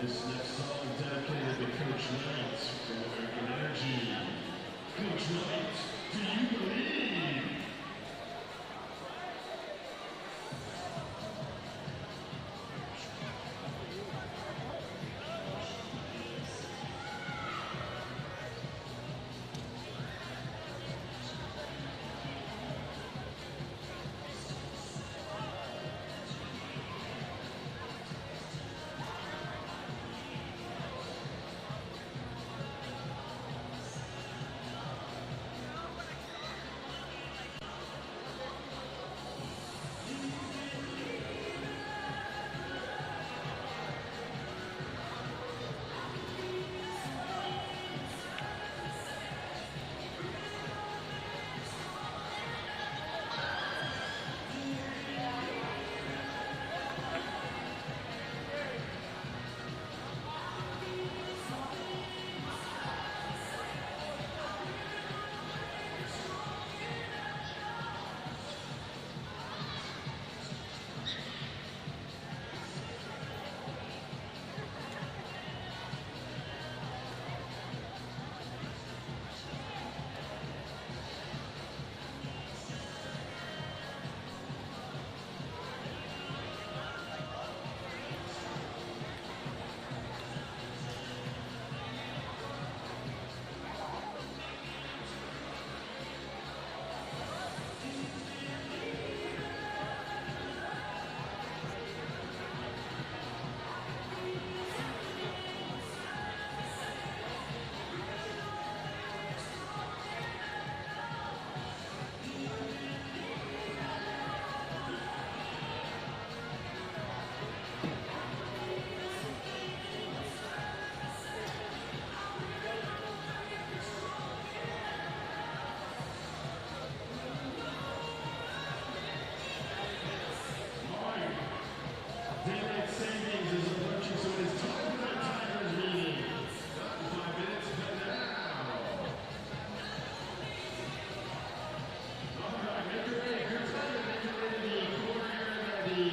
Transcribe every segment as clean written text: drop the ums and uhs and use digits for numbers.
This next song is dedicated to Coach Knight from American Energy. Coach Knight, do you believe? Daylight savings is approaching, so it is time for that Tigers meeting. Not in 5 minutes, but now. All right, make your way. Good time to make your way to the corner area of the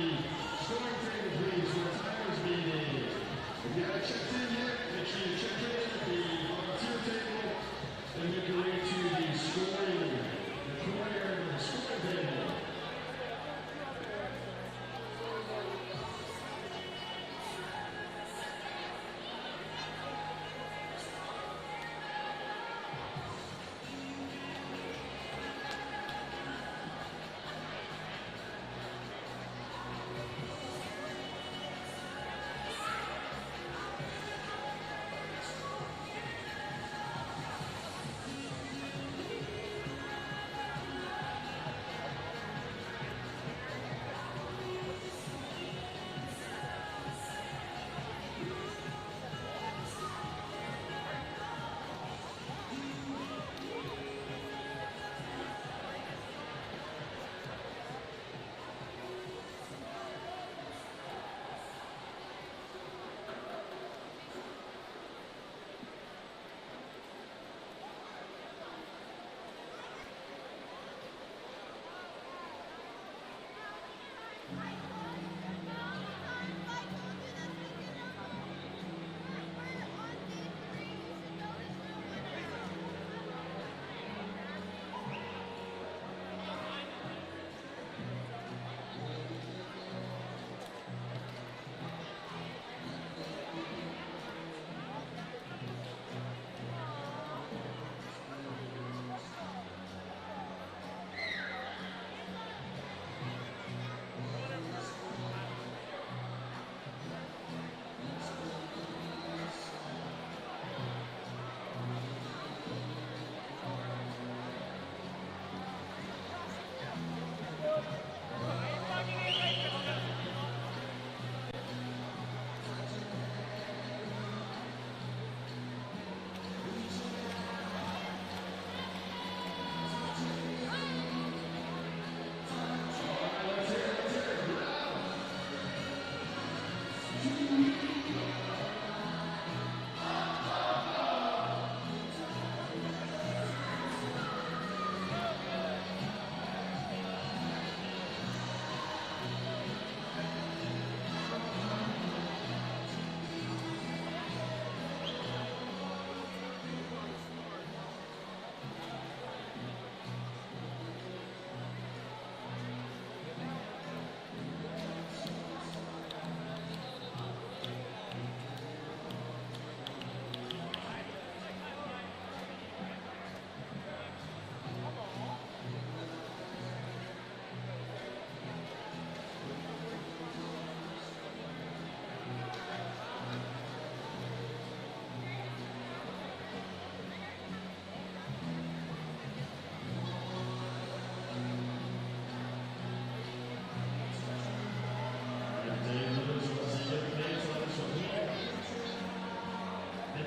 scoring table, please, for the Tigers meeting. If you haven't checked in yet, make sure you check in at the volunteer table and make your way to the scoring, the corner area of the scoring table.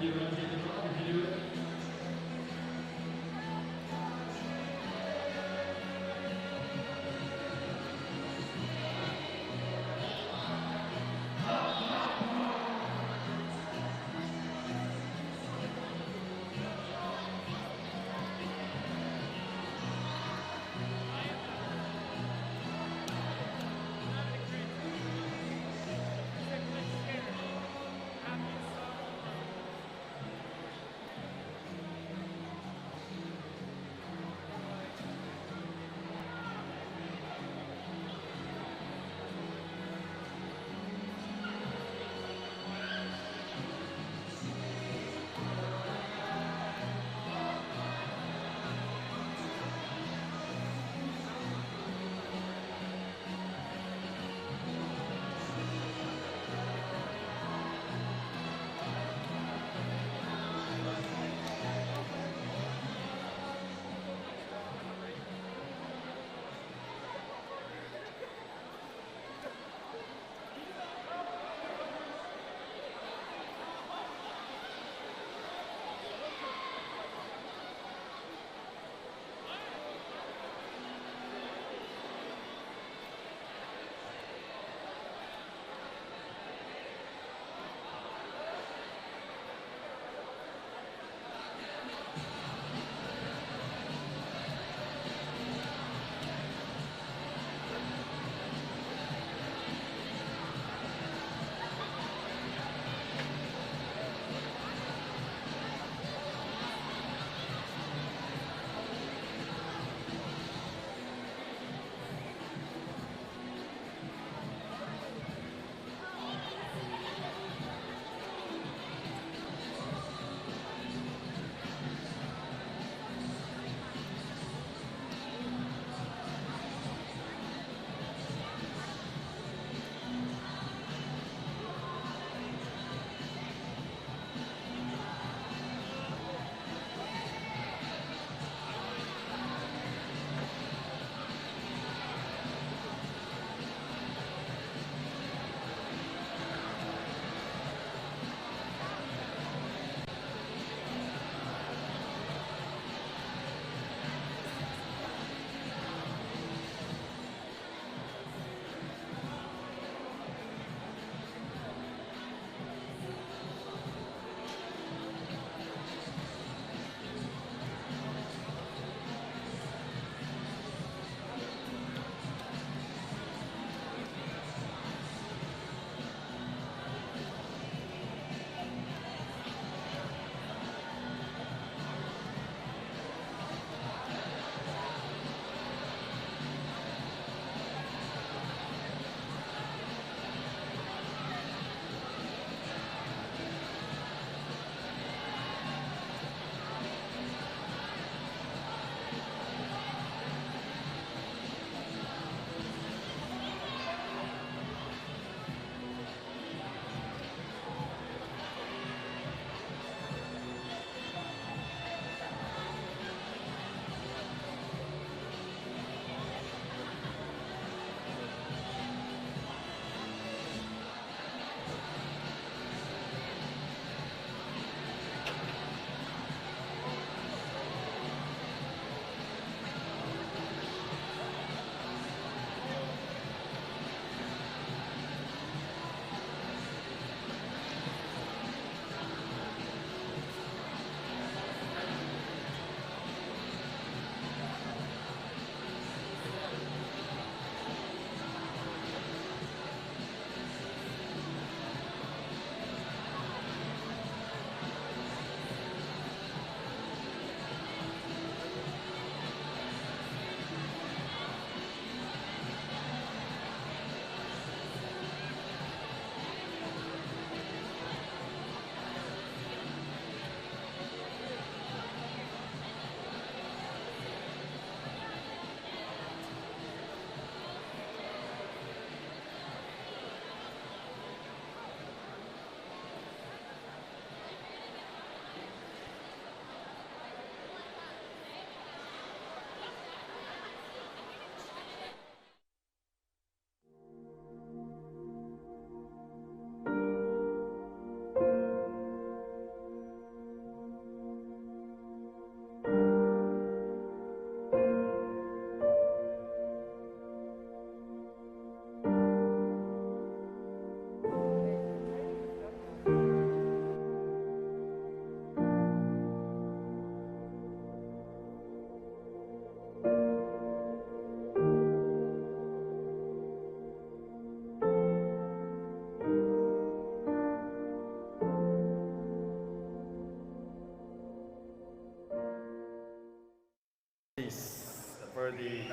you don't have to get the drop if you do it.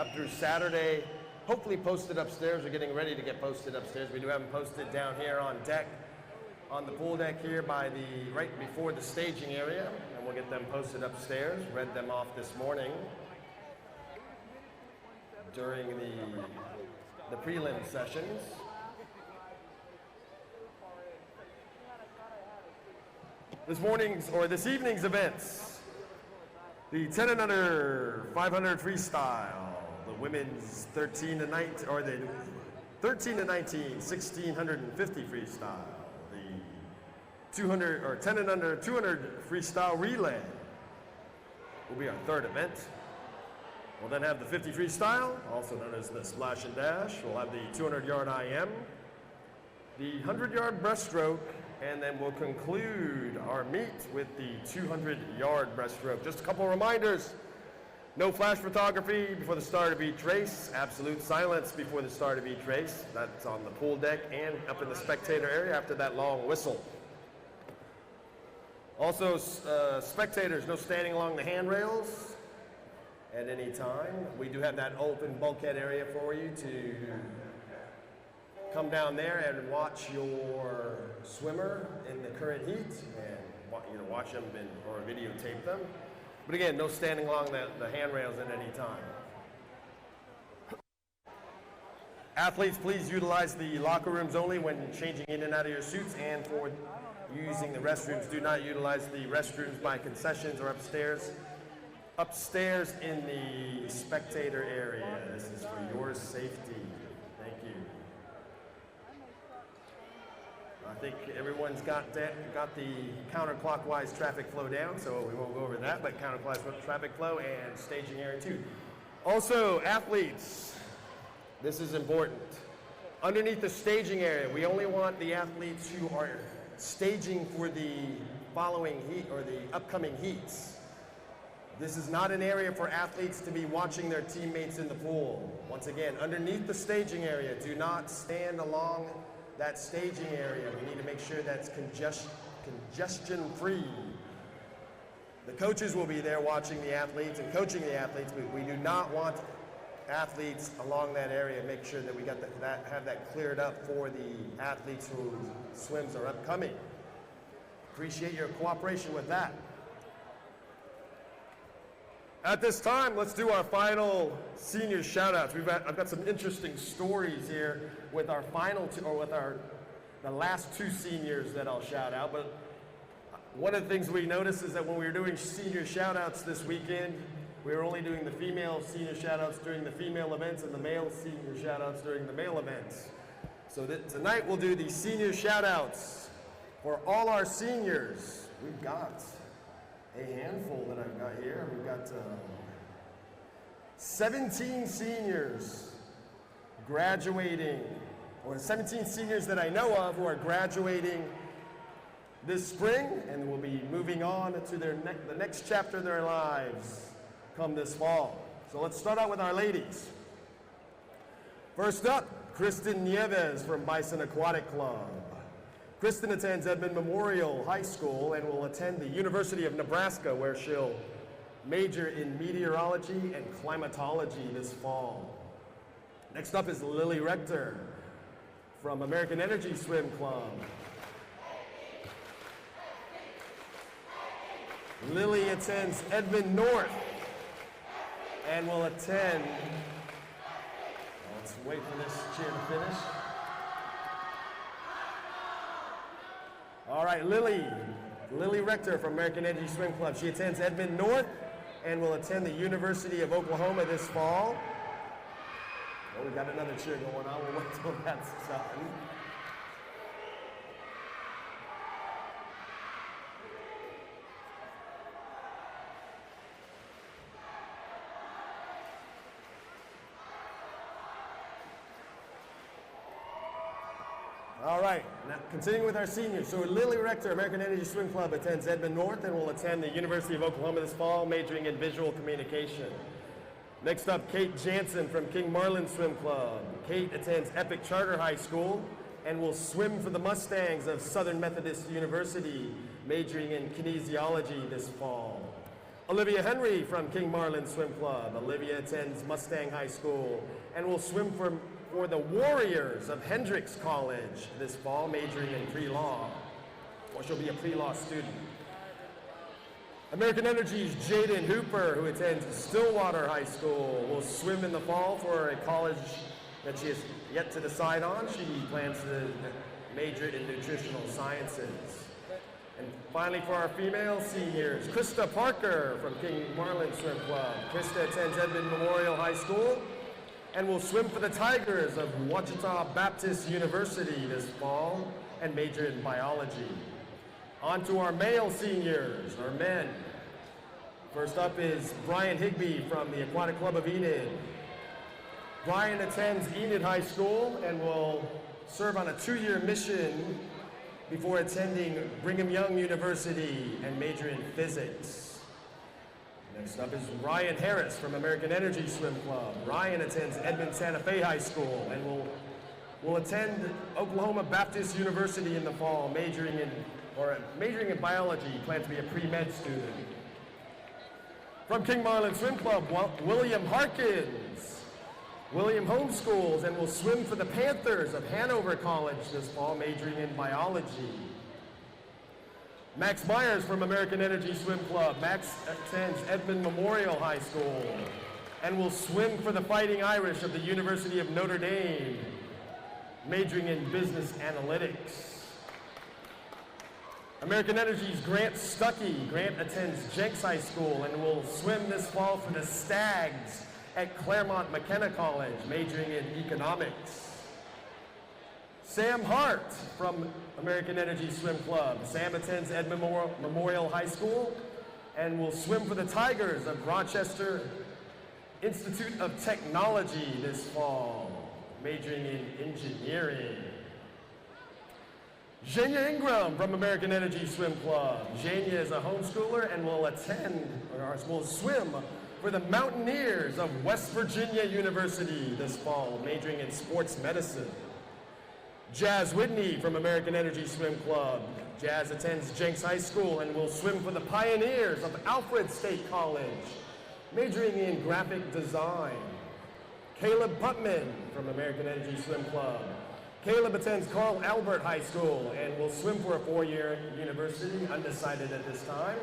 up through Saturday, hopefully posted upstairs. We're getting ready to get posted upstairs. We do have them posted down here on deck, on the pool deck here by the, right before the staging area, and we'll get them posted upstairs. Read them off this morning during the prelim sessions. This evening's events: the 10 and under 500 freestyle, the women's 13 to 19, or the 13 to 19 1650 freestyle, the 200 or 10 and under 200 freestyle relay will be our third event. We'll then have the 50 freestyle, also known as the splash and dash. We'll have the 200-yard IM, the 100-yard breaststroke, and then we'll conclude our meet with the 200-yard breaststroke. Just a couple of reminders: no flash photography before the start of each race, absolute silence before the start of each race. That's on the pool deck and up in the spectator area after that long whistle. Also, spectators, no standing along the handrails at any time. We do have that open bulkhead area for you to come down there and watch your swimmer in the current heat, and watch them or videotape them. But again, no standing along the handrails at any time. Athletes, please utilize the locker rooms only when changing in and out of your suits, and for using the restrooms, do not utilize the restrooms by concessions or upstairs. Upstairs in the spectator area. This is for your safety. Thank you. I think everyone's got the counterclockwise traffic flow down, so we won't go over that, but counterclockwise traffic flow and staging area too. Also, athletes, this is important. Underneath the staging area, we only want the athletes who are staging for the following heat or the upcoming heats. This is not an area for athletes to be watching their teammates in the pool. Once again, underneath the staging area, do not stand along that staging area. We need to make sure that's congestion-free. The coaches will be there watching the athletes and coaching the athletes, but we do not want athletes along that area. Make sure that we got have that cleared up for the athletes whose swims are upcoming. Appreciate your cooperation with that. At this time, let's do our final senior shout-outs. I've got some interesting stories here with our final two, or with the last two seniors that I'll shout out. But one of the things we noticed is that when we were doing senior shout-outs this weekend, we were only doing the female senior shout-outs during the female events and the male senior shout-outs during the male events. So tonight we'll do the senior shout-outs for all our seniors. We've got a handful that I've got here. We've got 17 seniors graduating, or 17 seniors that I know of who are graduating this spring and will be moving on to the next chapter of their lives come this fall. So let's start out with our ladies. First up, Kristen Nieves from Bison Aquatic Club. Kristen attends Edmond Memorial High School and will attend the University of Nebraska, where she'll major in meteorology and climatology this fall. Next up is Lily Rector from American Energy Swim Club. Lily attends Edmond North and will attend, let's wait for this cheer to finish. All right, Lily Rector from American Energy Swim Club. She attends Edmond North and will attend the University of Oklahoma this fall. Oh, we got another cheer going on. We'll wait till that's done. All right, now continuing with our seniors. So Lily Rector, American Energy Swim Club, attends Edmond North and will attend the University of Oklahoma this fall, majoring in visual communication. Next up, Kate Jansen from King Marlin Swim Club. Kate attends Epic Charter High School and will swim for the Mustangs of Southern Methodist University, majoring in kinesiology this fall. Olivia Henry from King Marlin Swim Club. Olivia attends Mustang High School and will swim for the Warriors of Hendrix College this fall, majoring in pre-law, or she'll be a pre-law student. American Energy's Jaden Hooper, who attends Stillwater High School, will swim in the fall for a college that she has yet to decide on. She plans to major in nutritional sciences. And finally, for our female seniors, Krista Parker from King Marlin Swim Club. Krista attends Edmond Memorial High School and will swim for the Tigers of Ouachita Baptist University this fall and major in biology. On to our male seniors, our men. First up is Brian Higbee from the Aquatic Club of Enid. Brian attends Enid High School and will serve on a 2-year mission before attending Brigham Young University and major in physics. Next up is Ryan Harris from American Energy Swim Club. Ryan attends Edmond Santa Fe High School and will attend Oklahoma Baptist University in the fall, majoring in biology. He plans to be a pre-med student. From King Marlin Swim Club, William Harkins. William homeschools and will swim for the Panthers of Hanover College this fall, majoring in biology. Max Myers from American Energy Swim Club. Max attends Edmond Memorial High School and will swim for the Fighting Irish of the University of Notre Dame, majoring in business analytics. American Energy's Grant Stuckey. Grant attends Jenks High School and will swim this fall for the Stags at Claremont McKenna College, majoring in economics. Sam Hart from American Energy Swim Club. Sam attends Edmond Memorial High School and will swim for the Tigers of Rochester Institute of Technology this fall, majoring in engineering. Jenya Ingram from American Energy Swim Club. Jenya is a homeschooler and will swim for the Mountaineers of West Virginia University this fall, majoring in sports medicine. Jazz Whitney from American Energy Swim Club. Jazz attends Jenks High School and will swim for the Pioneers of Alfred State College, majoring in graphic design. Caleb Putman from American Energy Swim Club. Caleb attends Carl Albert High School and will swim for a 4-year university, undecided at this time.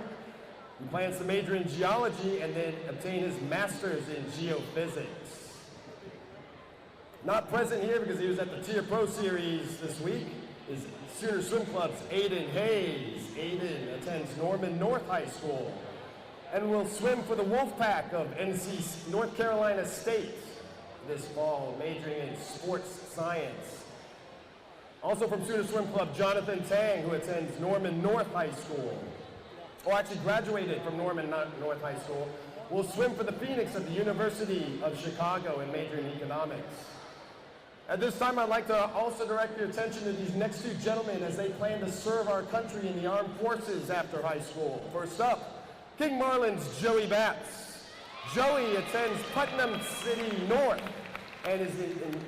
He plans to major in geology and then obtain his master's in geophysics. Not present here because he was at the Tier Pro Series this week is Sooner Swim Club's Aiden Hayes. Aiden attends Norman North High School and will swim for the Wolfpack of NC North Carolina State this fall, majoring in sports science. Also from Sooner Swim Club, Jonathan Tang, who attends Norman North High School, or actually graduated from Norman North High School, will swim for the Phoenix of the University of Chicago and major in economics. At this time, I'd like to also direct your attention to these next two gentlemen as they plan to serve our country in the armed forces after high school. First up, King Marlin's Joey Batts. Joey attends Putnam City North and is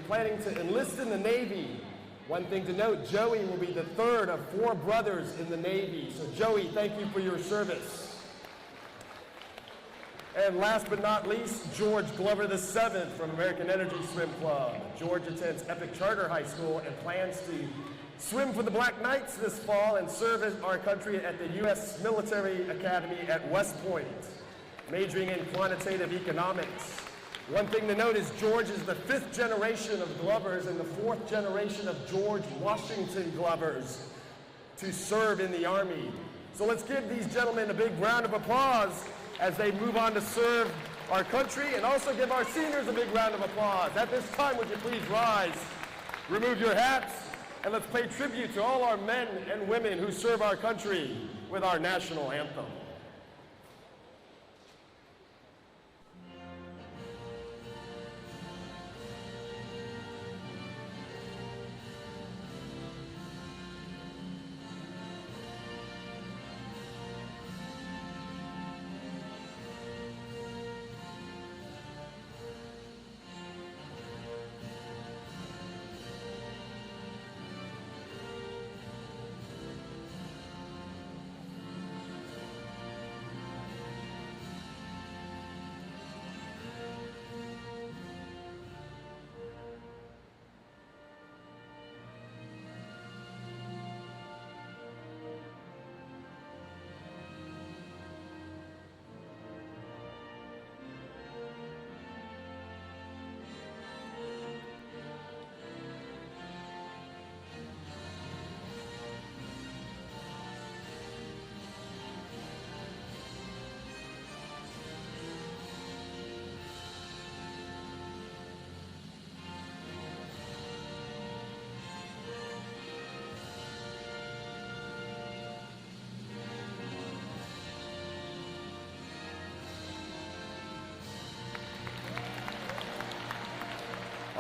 planning to enlist in the Navy. One thing to note, Joey will be the third of 4 brothers in the Navy. So Joey, thank you for your service. And last but not least, George Glover VII from American Energy Swim Club. George attends Epic Charter High School and plans to swim for the Black Knights this fall and serve our country at the U.S. Military Academy at West Point, majoring in quantitative economics. One thing to note is George is the 5th generation of Glovers and the 4th generation of George Washington Glovers to serve in the Army. So let's give these gentlemen a big round of applause as they move on to serve our country, and also give our seniors a big round of applause. At this time, would you please rise, remove your hats, and let's pay tribute to all our men and women who serve our country with our national anthem.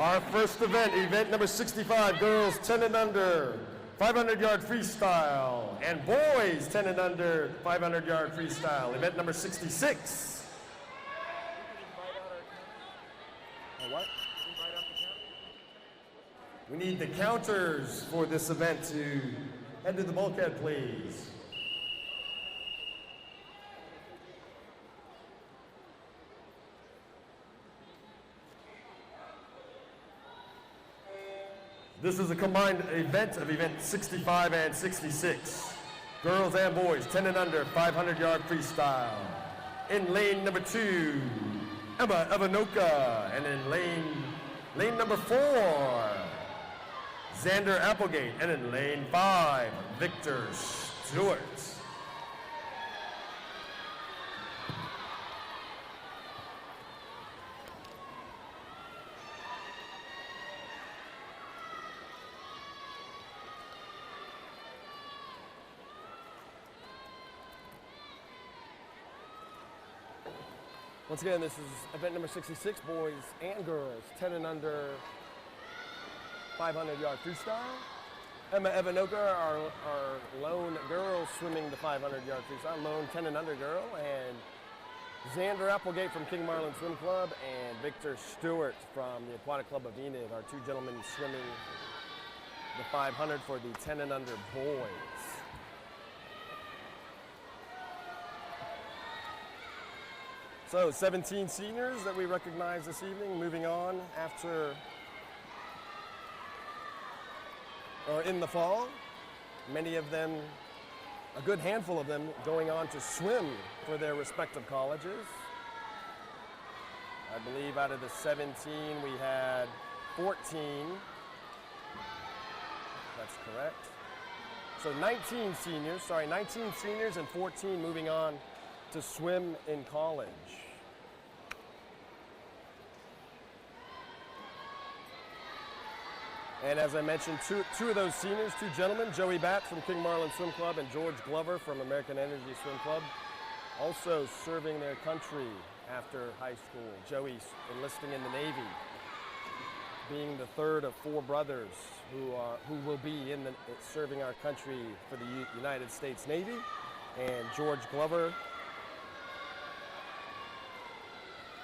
Our first event, event number 65, girls 10 and under, 500-yard freestyle, and boys 10 and under, 500-yard freestyle, event number 66. What? We need the counters for this event to head to the bulkhead, please. This is a combined event of event 65 and 66. Girls and boys, 10 and under, 500-yard freestyle. In lane number 2, Emma Evanoka. And in lane number 4, Xander Applegate. And in lane 5, Victor Stewart. Once again, this is event number 66, boys and girls, 10 and under, 500-yard freestyle. Emma Evanoka, our lone girl swimming the 500-yard freestyle, lone 10 and under girl, and Xander Applegate from King Marlin Swim Club, and Victor Stewart from the Aquatic Club of Enid, our 2 gentlemen swimming the 500 for the 10 and under boys. So 17 seniors that we recognize this evening, moving on after, or in the fall. Many of them, a good handful of them, going on to swim for their respective colleges. I believe out of the 17, we had 14. That's correct. So 19 seniors and 14 moving on to swim in college. And as I mentioned, two of those seniors, 2 gentlemen, Joey Batt from King Marlin Swim Club and George Glover from American Energy Swim Club, also serving their country after high school. Joey enlisting in the Navy, being the 3rd of 4 brothers who will be serving our country for the United States Navy. And George Glover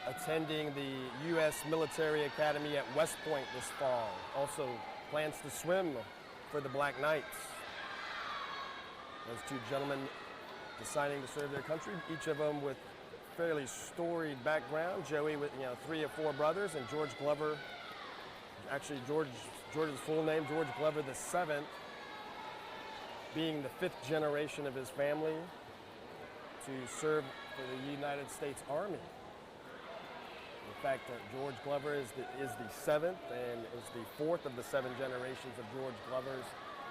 attending the U.S. Military Academy at West Point this fall. Also plans to swim for the Black Knights. Those 2 gentlemen deciding to serve their country, each of them with fairly storied background. Joey with 3 of 4 brothers, and George Glover, actually George's full name, George Glover the 7th, being the 5th generation of his family to serve for the United States Army. In fact, George Glover is the 7th and is the 4th of the 7 generations of George Glovers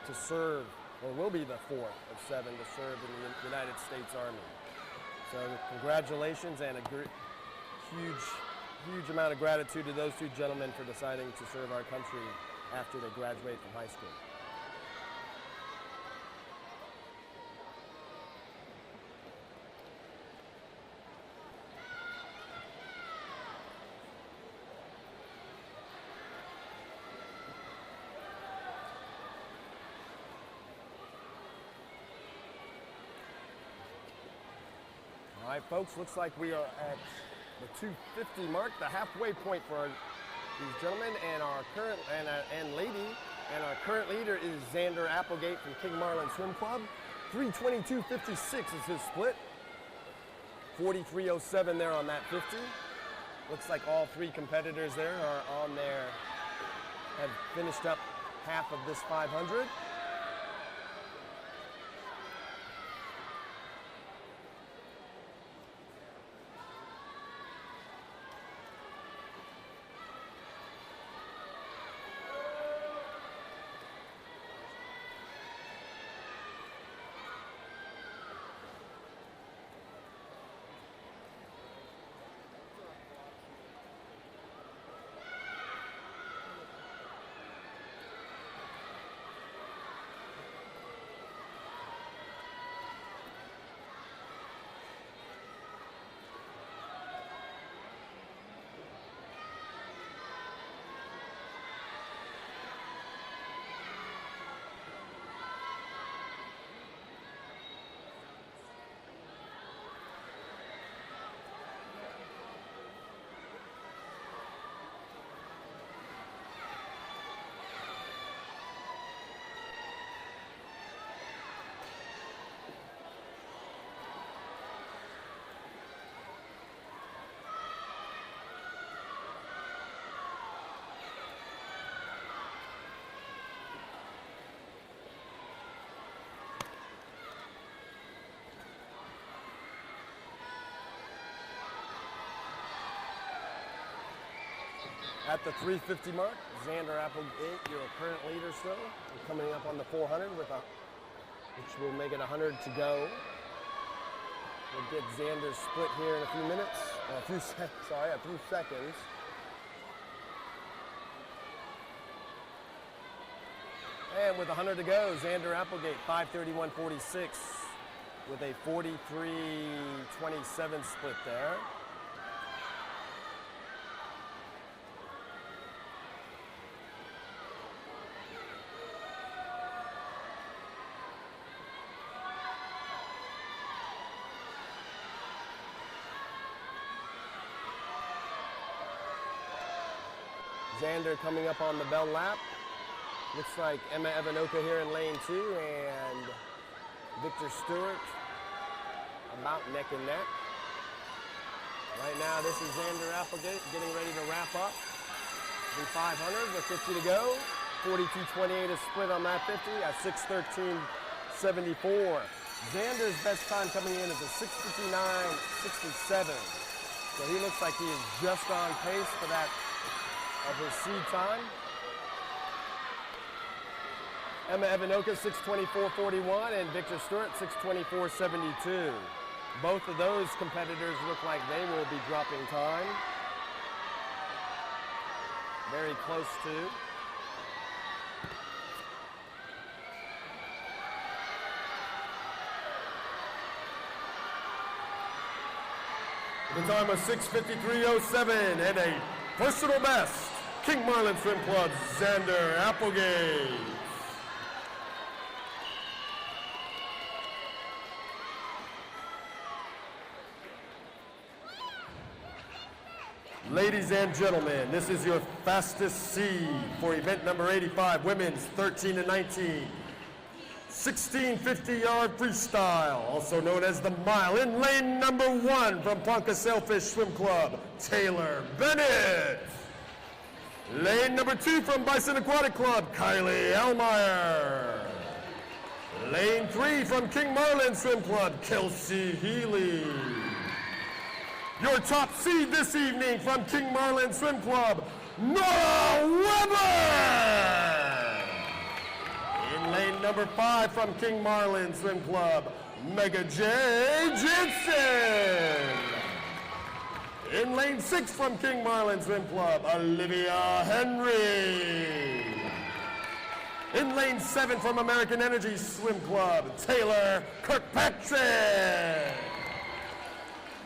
to serve, or will be the 4th of 7 to serve in the United States Army. So congratulations and a huge amount of gratitude to those 2 gentlemen for deciding to serve our country after they graduate from high school. All right, folks, looks like we are at the 250 mark, the halfway point for these gentlemen and our current and lady. And our current leader is Xander Applegate from King Marlin Swim Club. 3:22.56 is his split. 43.07 there on that 50. Looks like all 3 competitors there are on there, have finished up half of this 500. At the 350 mark, Xander Applegate, your current leader still, coming up on the 400 which will make it 100 to go. We'll get Xander's split here in a few minutes, a few seconds. And with 100 to go, Xander Applegate, 5:31.46 with a 43.27 split there. Xander coming up on the bell lap. Looks like Emma Evanoka here in lane 2 and Victor Stewart about neck and neck. Right now this is Xander Applegate getting ready to wrap up the 500 with 50 to go. 42.28 is split on that 50 at 6:13.74. Xander's best time coming in is a 6:59.67. So he looks like he is just on pace for that of his seed time. Emma Evanoka 6:24.41 and Victor Stewart 6:24.72. Both of those competitors look like they will be dropping time. Very close to. The time was 6:53.07 and a personal best. King Marlin Swim Club, Xander Applegate. Ladies and gentlemen, this is your fastest seed for event number 85, women's 13 to 19, 1650-yard freestyle, also known as the mile. In lane number 1 from Ponca Sailfish Swim Club, Taylor Bennett. Lane number 2 from Bison Aquatic Club, Kylie Elmeyer. Lane 3 from King Marlin Swim Club, Kelsey Healy. Your top seed this evening from King Marlin Swim Club, Nora Weber. In lane number 5 from King Marlin Swim Club, Mega J. Jensen. In lane 6 from King Marlin Swim Club, Olivia Henry. In lane 7 from American Energy Swim Club, Taylor Kirkpatrick.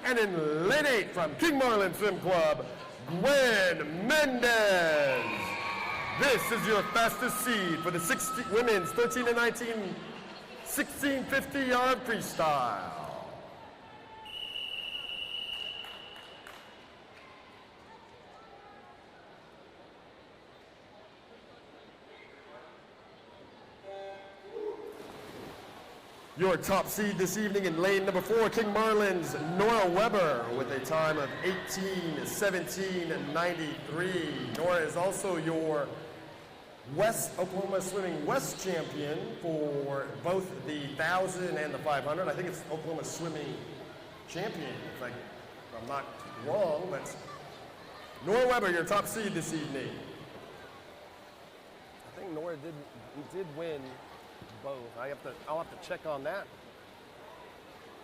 And in lane 8 from King Marlin Swim Club, Gwen Mendez. This is your fastest seed for the women's 13 to 19, 1650-yard freestyle. Your top seed this evening in lane number 4, King Marlin's Nora Weber with a time of 18:17.93. Nora is also your West Oklahoma Swimming West champion for both the 1,000 and the 500. I think it's Oklahoma Swimming champion, if I'm not wrong, but Nora Weber, your top seed this evening. I think Nora did win both. I'll have to check on that.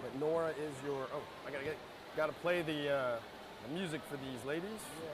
But Nora is your. Oh, I gotta play the music for these ladies. Yeah.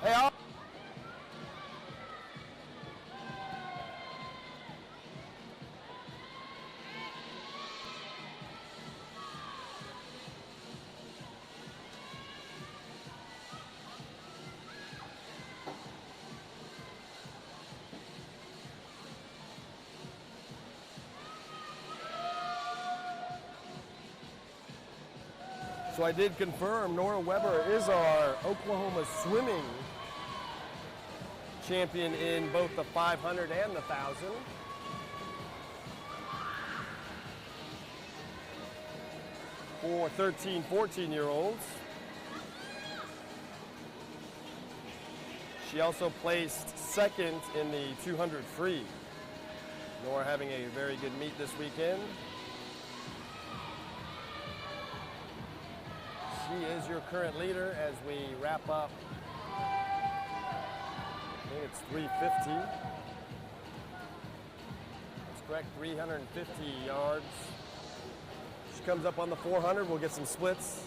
Hey, all So I did confirm Nora Weber is our Oklahoma swimming champion in both the 500 and the 1,000. For 13, 14-year-olds. She also placed second in the 200 free. Nora having a very good meet this weekend. She is your current leader as we wrap up. I think it's 350. That's correct, 350 yards. She comes up on the 400, we'll get some splits.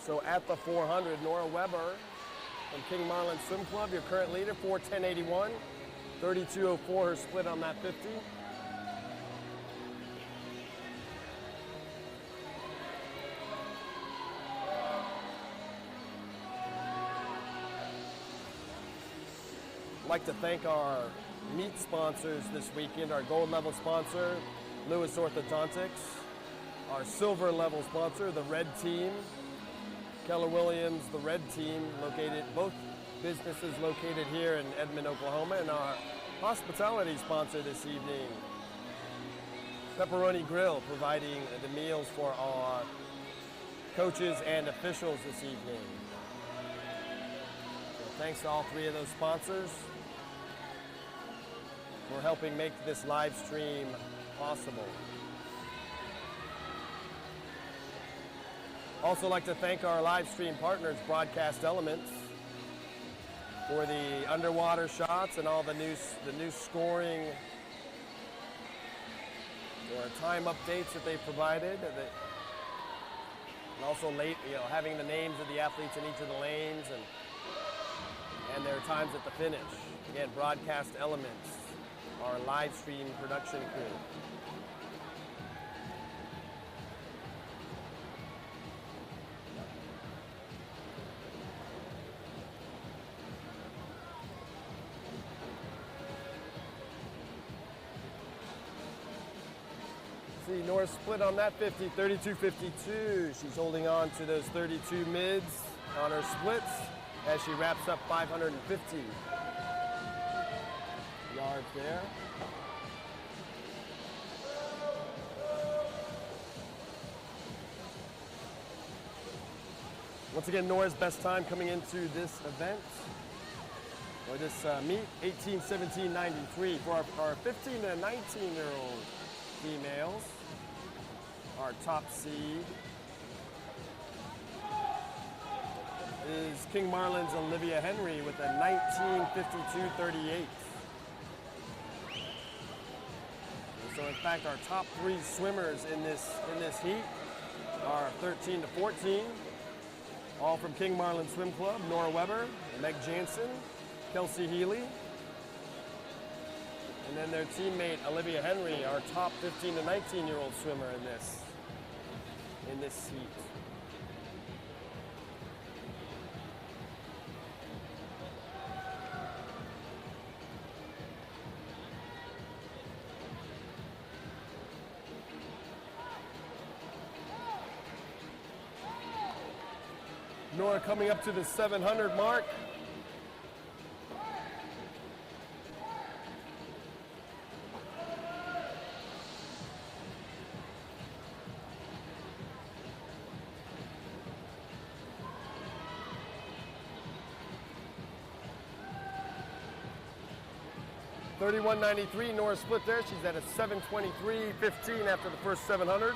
So at the 400, Nora Weber from King Marlin Swim Club, your current leader, 4:10.81. 32.04 her split on that 50. I'd like to thank our meet sponsors this weekend, our gold level sponsor, Lewis Orthodontics, our silver level sponsor, the Red Team, Keller Williams, the Red Team, located, both businesses located here in Edmond, Oklahoma, and our hospitality sponsor this evening, Pepperoni Grill, providing the meals for our coaches and officials this evening. So thanks to all three of those sponsors for helping make this live stream possible. Also like to thank our live stream partners, Broadcast Elements, for the underwater shots and all the new scoring or time updates that they provided, and also having the names of the athletes in each of the lanes and their times at the finish. Again, Broadcast Elements, our live stream production crew. See, Nora split on that 50, 32.52. She's holding on to those 32 mids on her splits as she wraps up 550 yards there. Once again, Nora's best time coming into this event, or this meet, 18:17.93 for our 15 to 19-year-old females. Our top seed is King Marlin's Olivia Henry with a 19:52.38. So in fact, our top three swimmers in this heat are 13 to 14, all from King Marlin Swim Club. Nora Weber, Meg Jansen, Kelsey Healy, and then their teammate Olivia Henry, our top 15 to 19-year-old swimmer in this heat. Nora coming up to the 700 mark. $31.93, Nora split there. She's at a 7:23.15 after the first 700.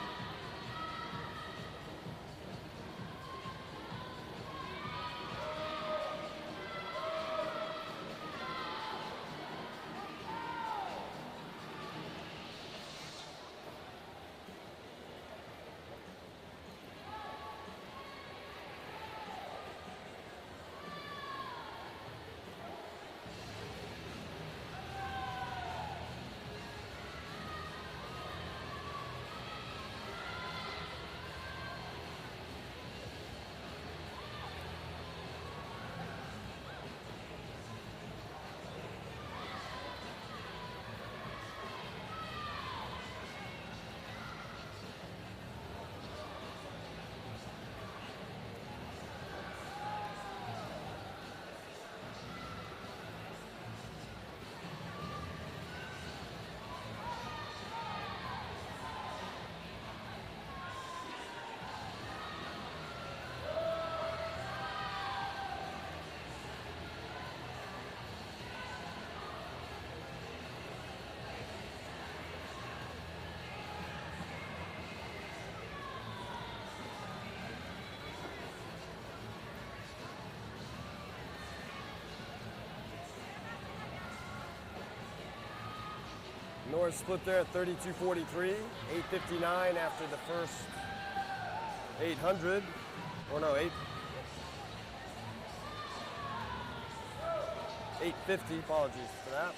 Nora split there at 32.43, 8:59 after the first 800, or no, 8:50, apologies for that.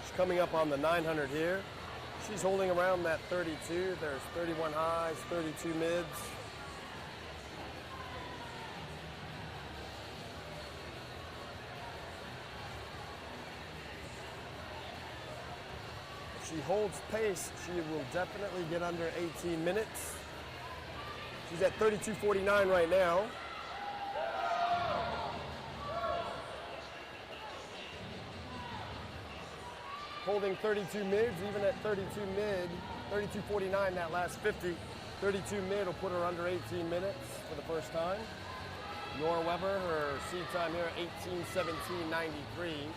She's coming up on the 900 here. She's holding around that 32. There's 31 highs, 32 mids. If she holds pace, she will definitely get under 18 minutes. She's at 32.49 right now. Holding 32 mids, even at 32 mid, 32.49 that last 50. 32 mid will put her under 18 minutes for the first time. Nora Weber, her seed time here, 18:17.93.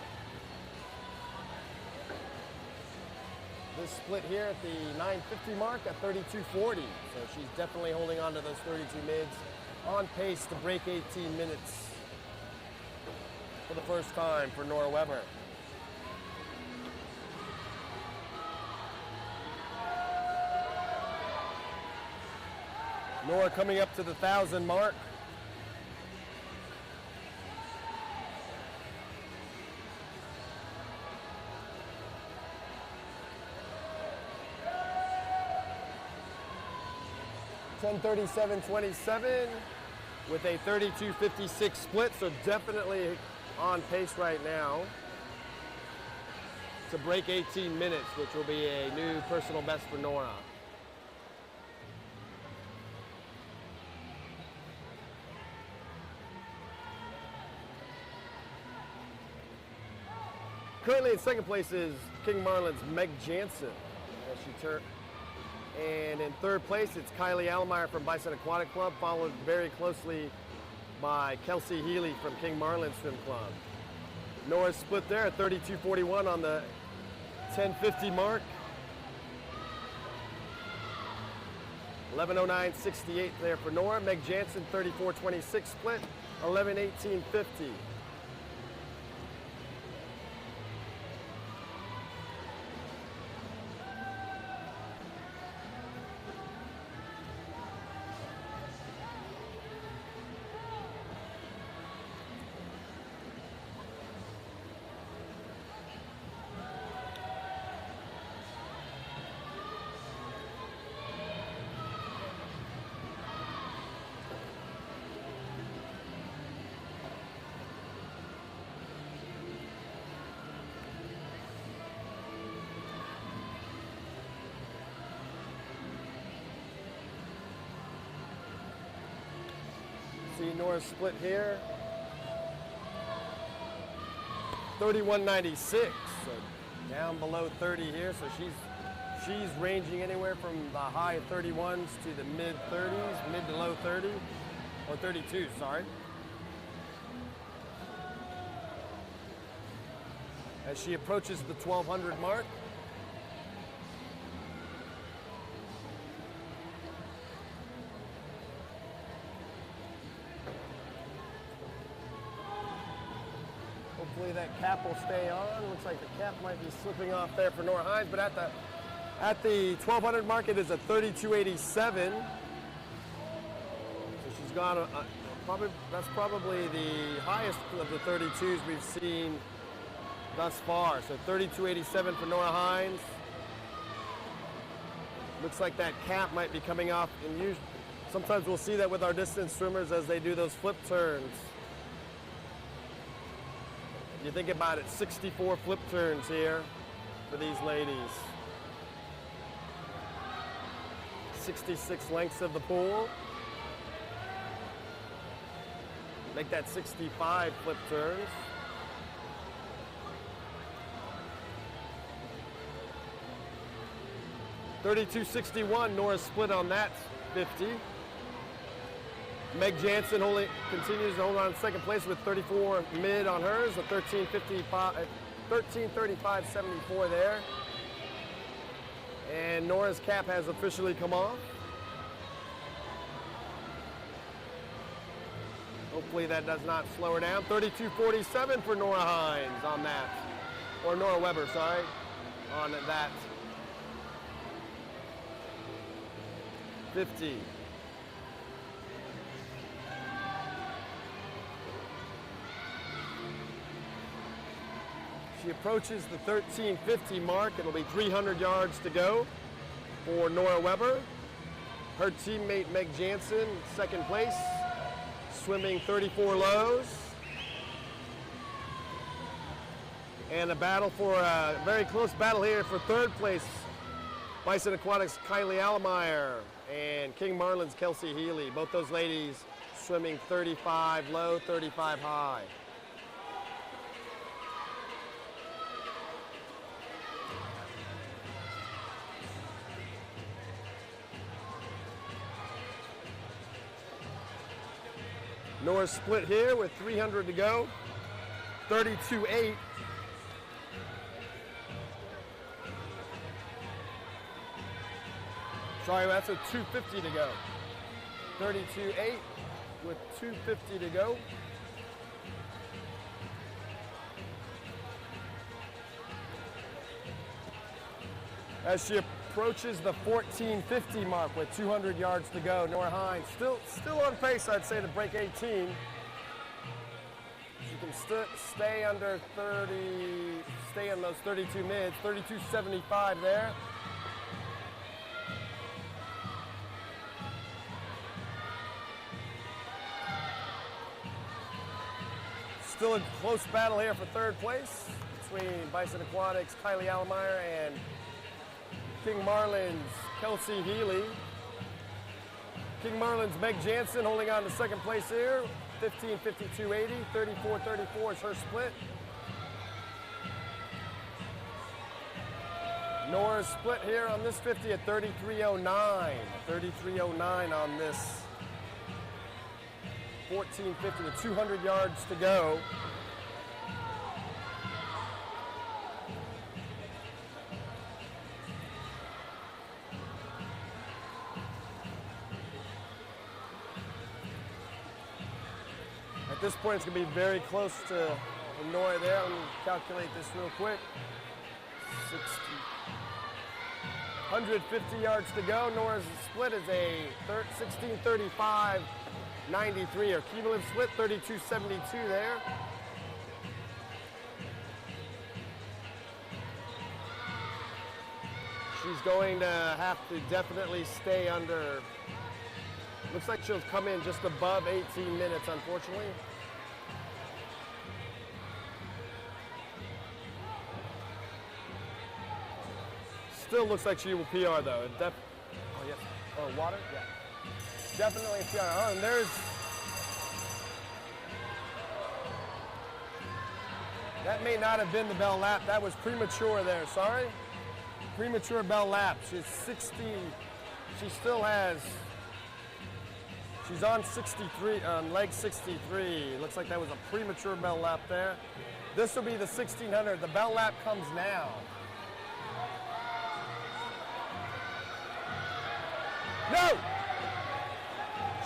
This split here at the 9:50 mark at 32.40. So she's definitely holding on to those 32 mids, on pace to break 18 minutes for the first time for Nora Weber. Nora coming up to the 1,000 mark. (10:37.27) with a 32.56 split, so definitely on pace right now to break 18 minutes, which will be a new personal best for Nora. Currently in second place is King Marlin's Meg Jansen, as she turned. And in third place, it's Kylie Allemeyer from Bison Aquatic Club, followed very closely by Kelsey Healy from King Marlin Swim Club. Nora's split there at 32.41 on the 10:50 mark. 11:09.68 there for Nora. Meg Jansen, 34.26 split, 11:18.50. See Nora's split here. 31.96, so down below 30 here. So she's ranging anywhere from the high 31s to the mid 30s, mid to low 30, or 32, sorry. As she approaches the 1200 mark. Hopefully that cap will stay on. Looks like the cap might be slipping off there for Nora Hines, but at the 1200 mark it is a 32.87. So she's got that's probably the highest of the 32s we've seen thus far. So 32.87 for Nora Hines. Looks like that cap might be coming off, and sometimes we'll see that with our distance swimmers as they do those flip turns. You think about it, 64 flip turns here for these ladies. 66 lengths of the pool. Make that 65 flip turns. $32.61, Nora's split on that 50. Meg Jansen continues to hold on to second place with 34 mid on hers, a 13:35.74 there. And Nora's cap has officially come off. Hopefully that does not slow her down. 32.47 for Nora Hines on that. or Nora Weber, sorry, on that 50. She approaches the 1350 mark. It'll be 300 yards to go for Nora Weber. Her teammate Meg Jansen, second place, swimming 34 lows. And a battle for a very close battle here for third place. Bison Aquatics' Kylie Allemeyer and King Marlin's Kelsey Healy. Both those ladies swimming 35 low, 35 high. Nora's split here with 300 to go, 32.8. Sorry, that's a 250 to go. 32.8 with 250 to go. As she approaches the 1450 mark with 200 yards to go, Nora Hines still on pace, I'd say, to break 18. She can stay under 30, stay in those 32 mids, 32.75 there. Still a close battle here for third place between Bison Aquatics' Kylie Allemeyer and King Marlin's Kelsey Healy. King Marlin's Meg Jansen holding on to second place here, 15.52.80, 34.34 is her split. Nora's split here on this 50 at 33.09, 33.09 on this 1450 with 200 yards to go. At this point, it's going to be very close to Nora there. Let me calculate this real quick. 150 yards to go. Nora's split is a 16:35. 93, or cumulative split, 32.72 there. She's going to have to definitely stay under, looks like she'll come in just above 18 minutes, unfortunately. Still looks like she will PR though. Oh yes, oh water, yeah. Definitely PR. Oh, and there's, that may not have been the bell lap. That was premature there, sorry. Premature bell lap. She's 60, she still has, she's on 63, on leg 63. Looks like that was a premature bell lap there. This will be the 1600. The bell lap comes now. No!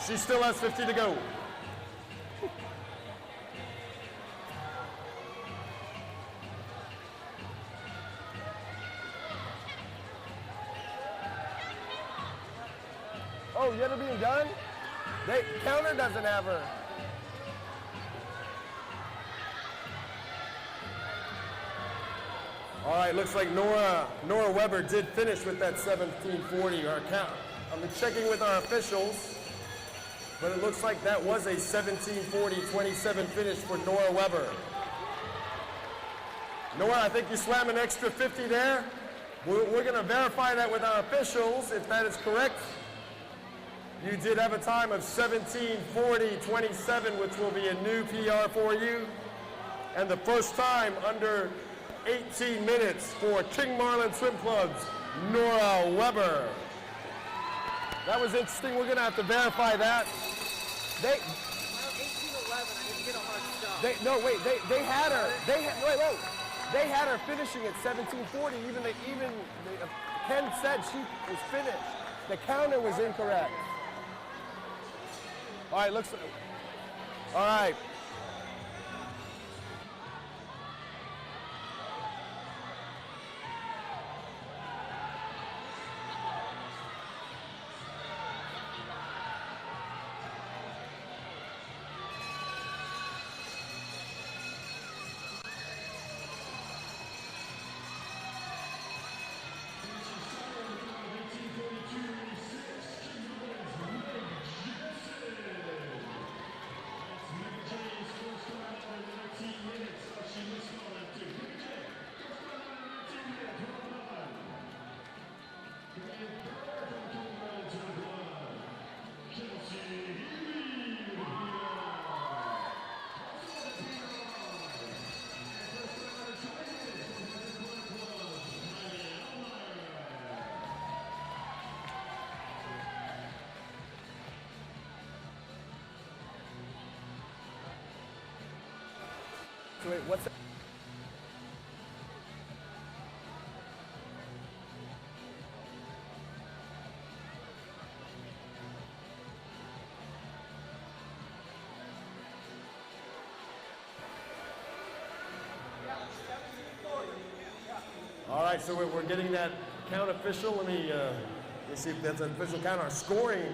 She still has 50 to go. Oh, yet are being done? Counter doesn't have her. All right, looks like Nora Weber did finish with that 1740, our count. I'm checking with our officials, but it looks like that was a 17:40.27 finish for Nora Weber. Nora, I think you swam an extra 50 there. We're going to verify that with our officials if that is correct. You did have a time of 17:40.27, which will be a new PR for you. And the first time under 18 minutes for King Marlin Swim Club's Nora Weber. That was interesting. We're going to have to verify that. They 18:11. I didn't get a hard stop. They had her. They had her finishing at 17:40. Even Ken said she was finished. The counter was incorrect. All right, looks. All right. Wait, what's that? All right, so we're getting that count official. Let me see if that's an official count. Our scoring.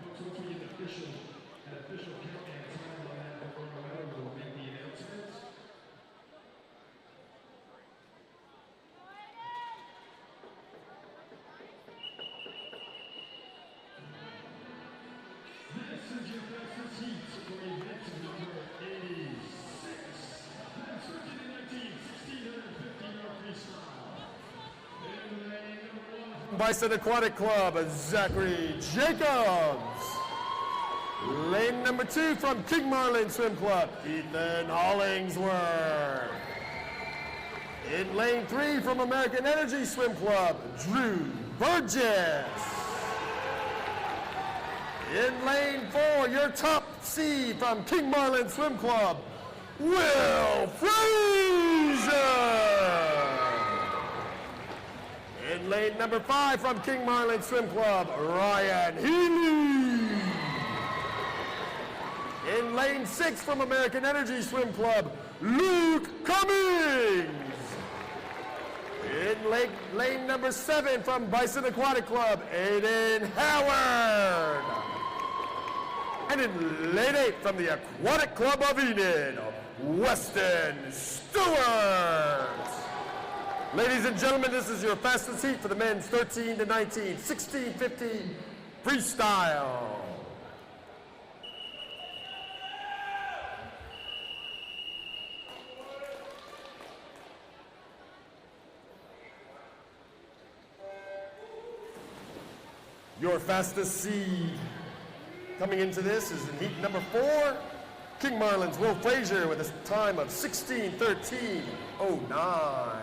Once we get an official count and time on that before we'll make the announcements. This is your fastest heat for event number 86. That's 13-19, 1650 freestyle. In lane number 1. Bison Aquatic Club, Zachary Jacobs. Lane number 2 from King Marlin Swim Club, Ethan Hollingsworth. In lane 3 from American Energy Swim Club, Drew Burgess. In lane 4, your top seed from King Marlin Swim Club, Will Frazier. In lane number 5 from King Marlin Swim Club, Ryan Healy. In lane 6 from American Energy Swim Club, Luke Cummings. In lane number 7 from Bison Aquatic Club, Aiden Howard. And in lane 8 from the Aquatic Club of Enid, Weston Stewart. Ladies and gentlemen, this is your fastest heat for the men's 13 to 19, 1650 freestyle. Your fastest seed coming into this is in heat number 4, King Marlin's Will Frazier with a time of 16:13:09.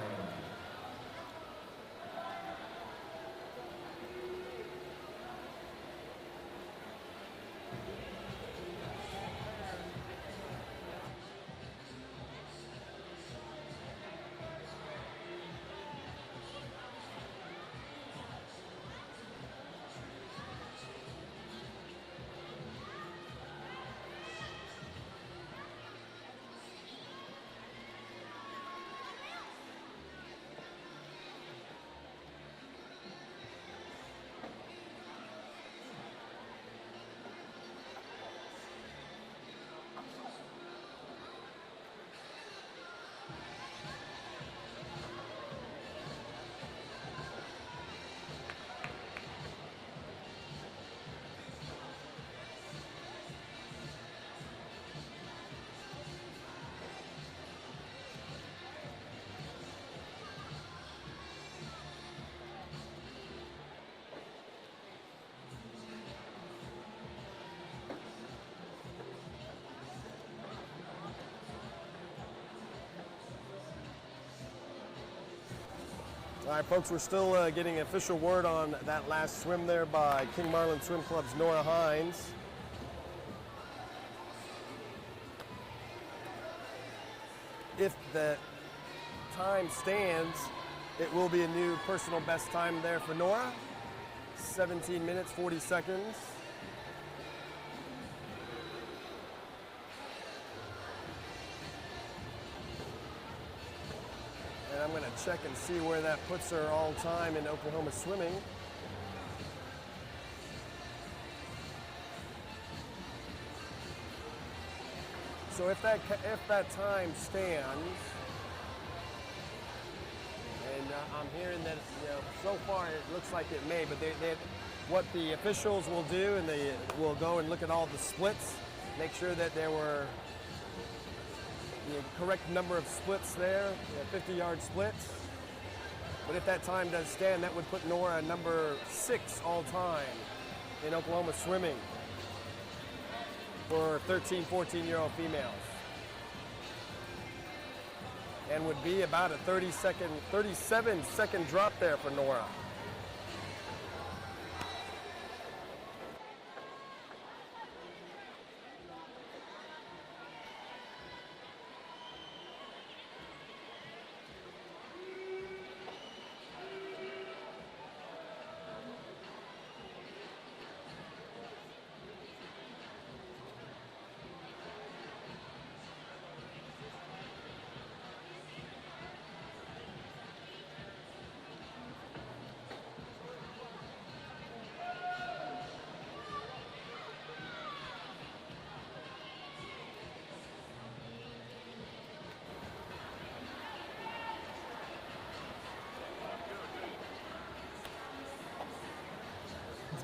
All right, folks, we're still getting official word on that last swim there by King Marlin Swim Club's Nora Hines. If the time stands, It will be a new personal best time there for Nora. 17 minutes, 40 seconds. And I'm going to check and see where that puts her all time in Oklahoma swimming. So if that time stands, and I'm hearing that, you know, so far it looks like it may, but what the officials will do, and they will go and look at all the splits, make sure that there were the correct number of splits there, 50-yard splits. But if that time does stand, that would put Nora at number 6 all time in Oklahoma swimming for 13, 14-year-old females. And would be about a 37-second drop there for Nora.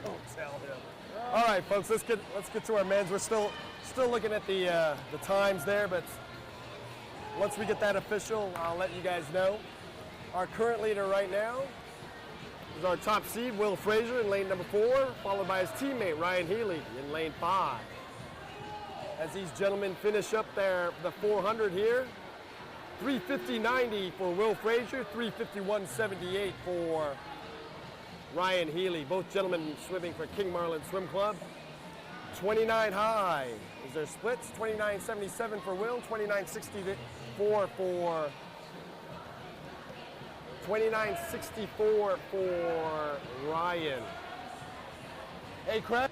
Don't tell him. All right, folks, let's get to our men's. We're still looking at the times there, but once we get that official, I'll let you guys know. Our current leader right now is our top seed, Will Frazier, in lane number 4, followed by his teammate, Ryan Healy, in lane 5. As these gentlemen finish up the 400 here, 350.90 for Will Frazier, 351.78 for Ryan Healy. Both gentlemen swimming for King Marlin Swim Club. 29 high is their splits. 29.77 for Will, 29.64 for 29.64 for Ryan. Hey, Craig.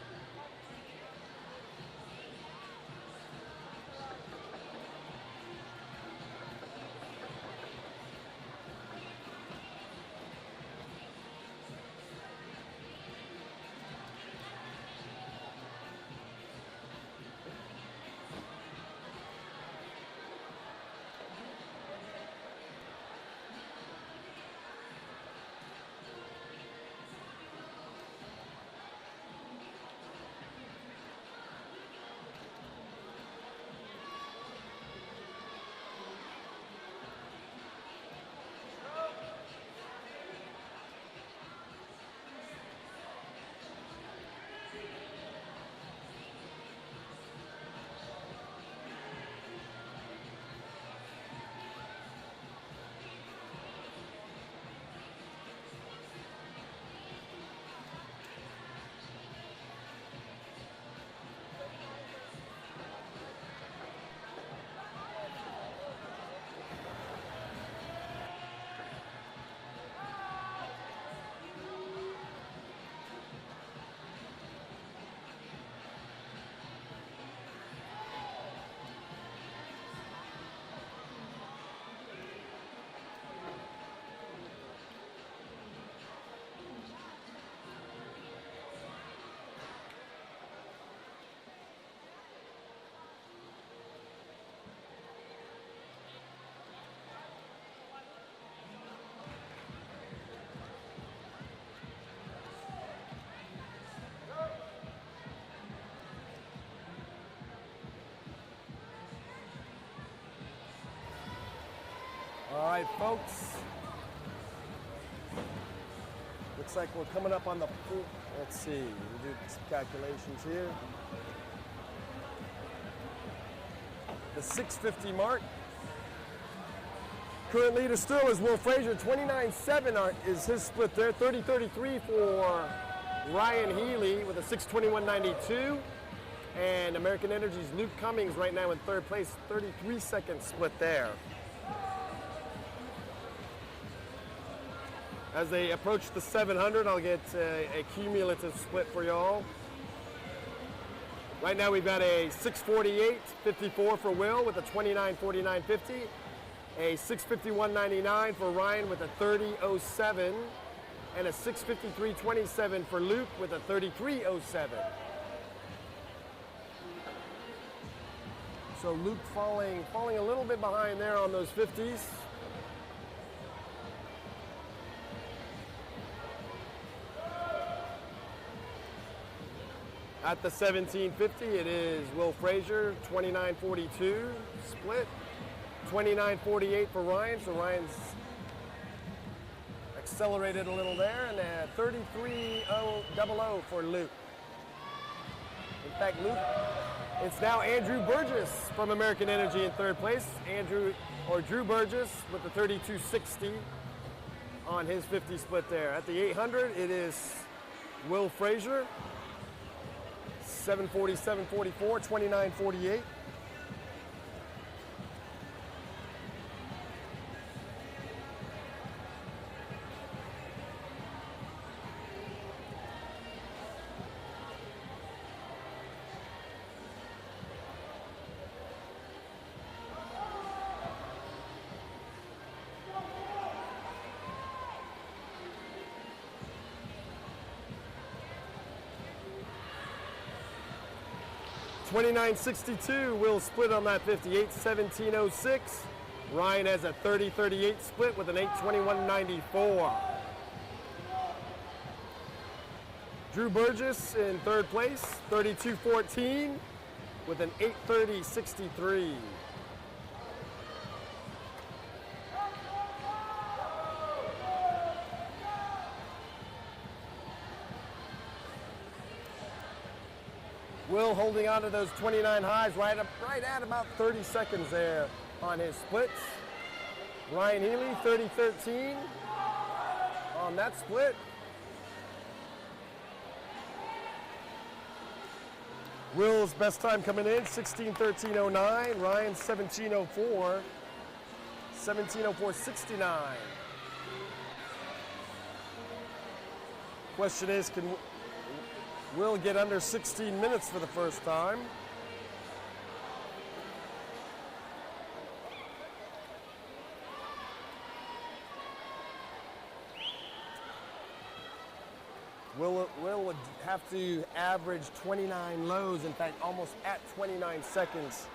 All right, folks. Looks like we're coming up on the full. Let's see. We'll do some calculations here. The 650 mark. Current leader still is Will Frazier. 29.7 is his split there. 30.33 for Ryan Healy with a 621.92. And American Energy's Luke Cummings right now in third place. 33-second split there. As they approach the 700, I'll get a cumulative split for y'all. Right now we've got a 6:48.54 for Will with a 29:49.50. A 6:51.99 for Ryan with a 30:07. And a 6:53.27 for Luke with a 33:07. So Luke falling a little bit behind there on those 50s. At the 1750, it is Will Frazier, 29:42 split, 29:48 for Ryan. So Ryan's accelerated a little there, and a 33:00 for Luke. In fact, Luke, it's now Andrew Burgess from American Energy in third place. Drew Burgess with the 32:60 on his 50 split there. At the 800, it is Will Frazier, 7:47.44, 29:48. $29.62 will split on that 58, 17.06. Ryan has a 30.38 split with an 8:21.94. Drew Burgess in third place, 32.14 with an 8:30.63. Will holding on to those 29 highs right at about 30 seconds there on his splits. Ryan Healy, 30.13 on that split. Will's best time coming in, 16:13.09. Ryan, 17:04. 17:04.69. Question is, can Will get under 16 minutes for the first time? Will would have to average 29 lows, in fact, almost at 29 seconds,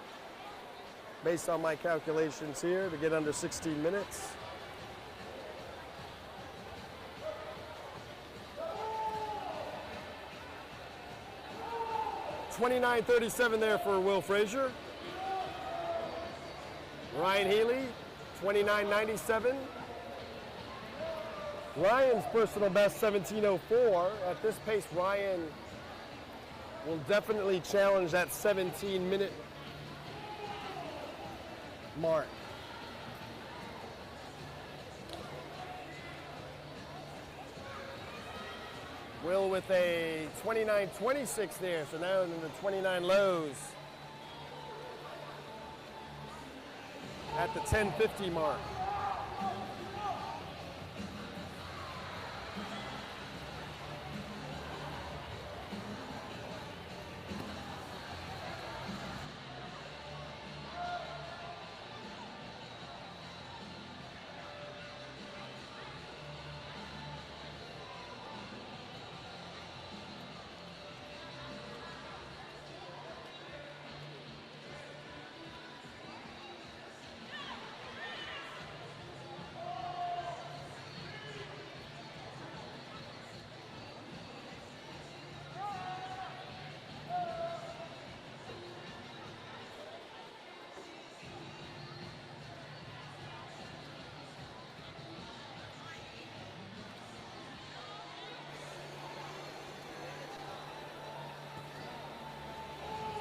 based on my calculations here, to get under 16 minutes. 29.37 there for Will Frazier. Ryan Healy, 29.97. Ryan's personal best, 17.04. At this pace, Ryan will definitely challenge that 17-minute mark. Will with a 29.26 there, so now in the 29 lows at the 10:50 mark.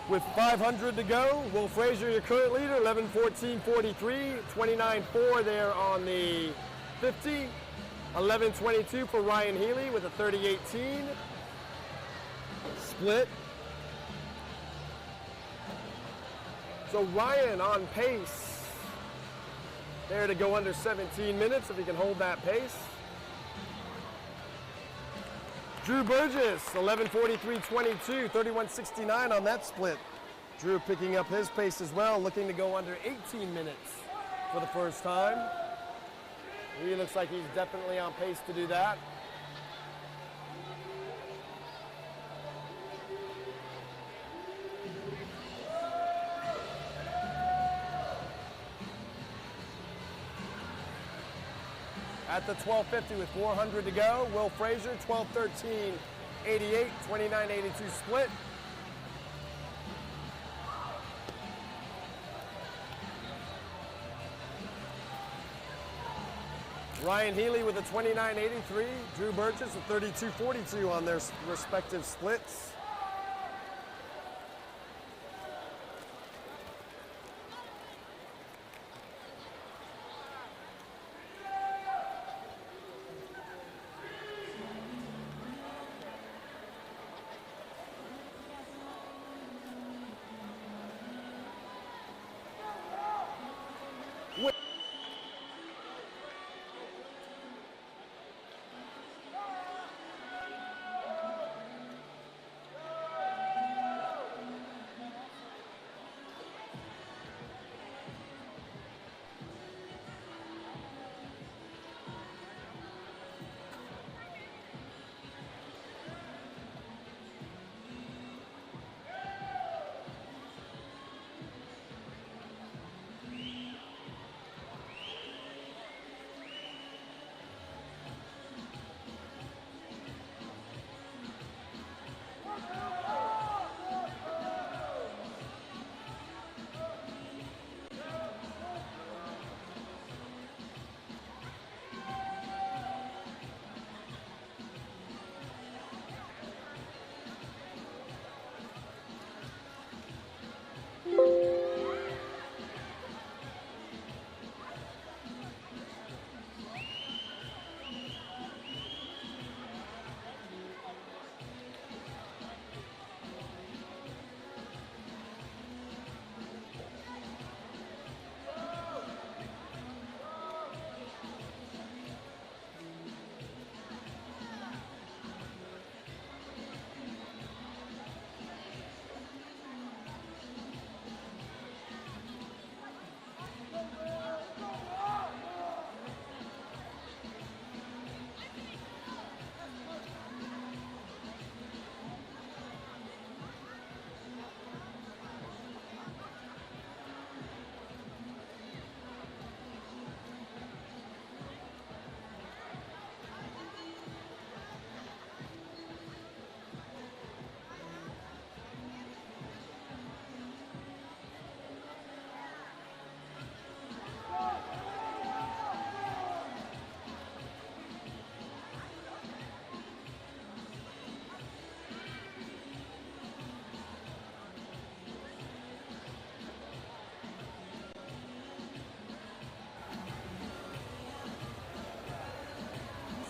With 500 to go, Will Frazier, your current leader, 11:14.43, 29.4 there on the 50, 11:22 for Ryan Healy with a 30.18 split. So Ryan on pace there to go under 17 minutes if he can hold that pace. Drew Burgess, 11:43.22, 31:69 on that split. Drew picking up his pace as well, looking to go under 18 minutes for the first time. He looks like he's definitely on pace to do that. At the 12:50 with 400 to go, Will Frazier, 12:13.88, 29:82 split. Ryan Healy with a 29.83, Drew Burgess a 32.42 on their respective splits.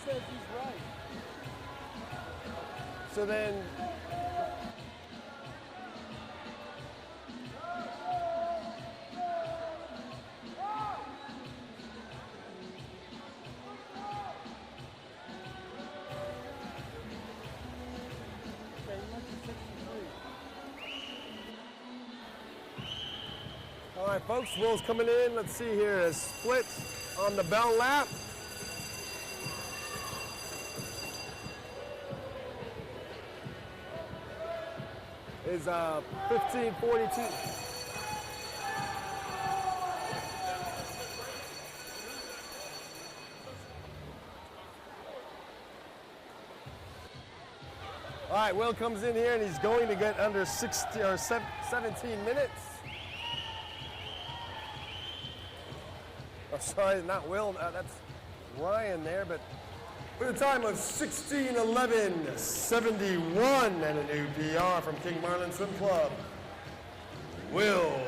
Says he's right. So then, Okay, he went to 63. all right, folks, Will's coming in. Let's see here, a split on the bell lap. Is 15:42. All right, Will comes in here and he's going to get under 60 or 17 minutes. Oh, sorry, not Will. That's Ryan there, but with a time of 16:11.71 and a new PR from King Marlin Swim Club, Will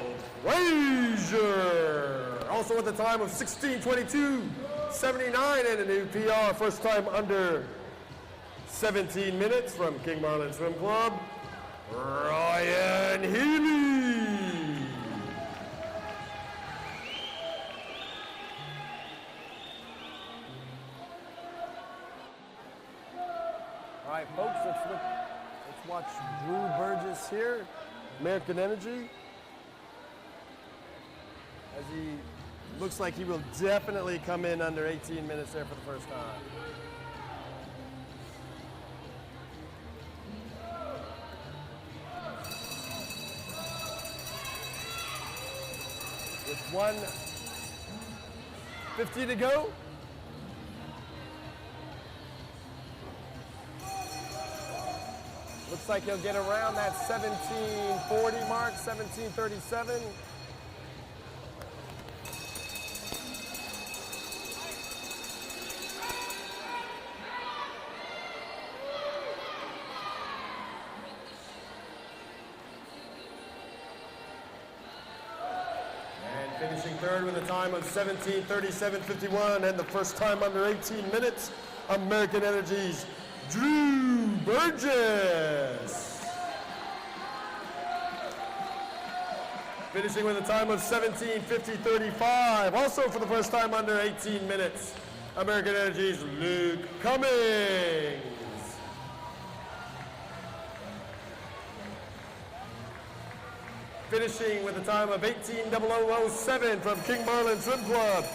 Frazier. Also with a time of 16:22.79 and a new PR, first time under 17 minutes from King Marlin Swim Club, Ryan Healy. right, folks, let's watch Drew Burgess here, American Energy, as he looks like he will definitely come in under 18 minutes there for the first time. With 1:50 to go. Looks like he'll get around that 17:40 mark, 17:37. Finishing third with a time of 17:37.51 and the first time under 18 minutes, American Energy's Drew Burgess. Finishing with a time of 17:50.35, also for the first time under 18 minutes, American Energy's Luke Cummings. Finishing with a time of 18:00.07 from King Marlin Swim Club.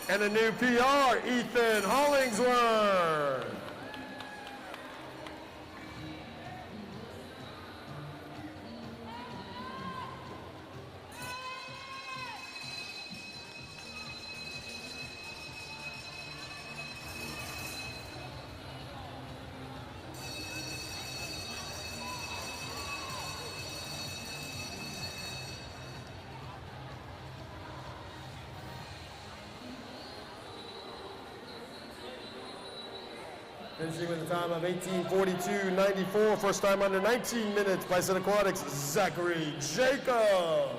And a new PR, Ethan Hollingsworth. Finishing with a time of 18:42.94, first time under 19 minutes, Bison Aquatics' Zachary Jacobs.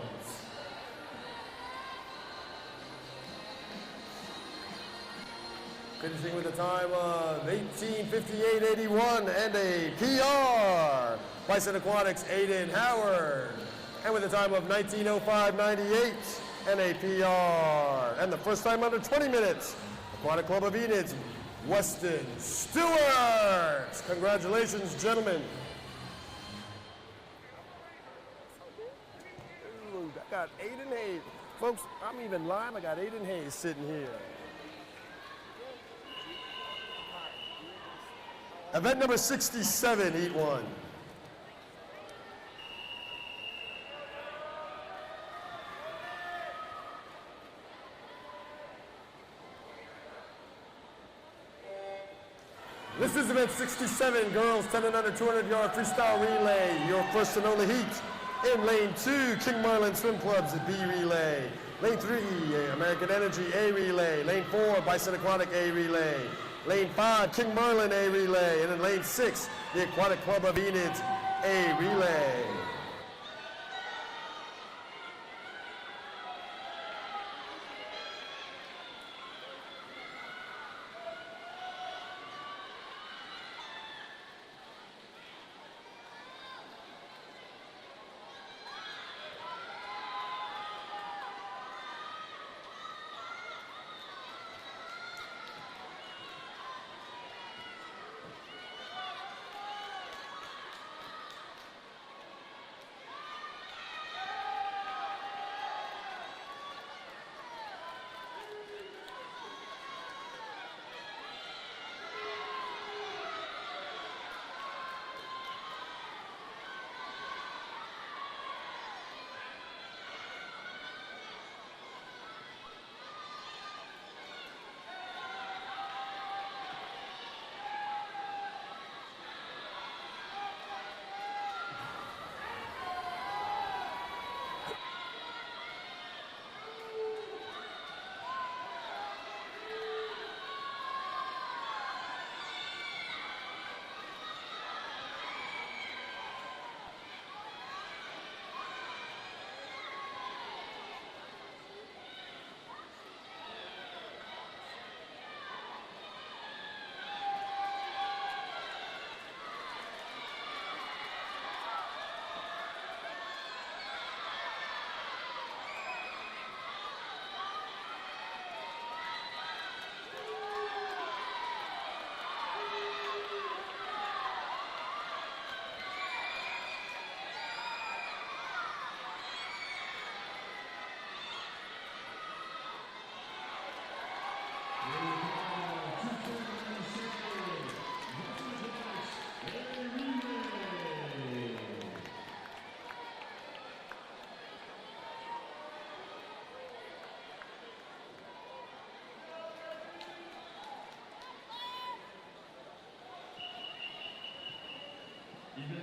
Finishing with a time of 18:58.81 and a PR, Bison Aquatics' Aiden Howard. And with a time of 19:05.98 and a PR. And the first time under 20 minutes, Aquatic Club of Enid, Weston Stewart. Congratulations, gentlemen. Ooh, I got Aiden Hayes. Folks, I'm even live. I got Aiden Hayes sitting here. Event number 67, Heat 1. This is event 67, girls 10 and under 200-yard freestyle relay. Your first and only heat. In lane 2, King Marlin Swim Club's B relay. Lane 3, American Energy A relay. Lane 4, Bison Aquatic A relay. Lane 5, King Marlin A relay. And in lane 6, the Aquatic Club of Enid A relay.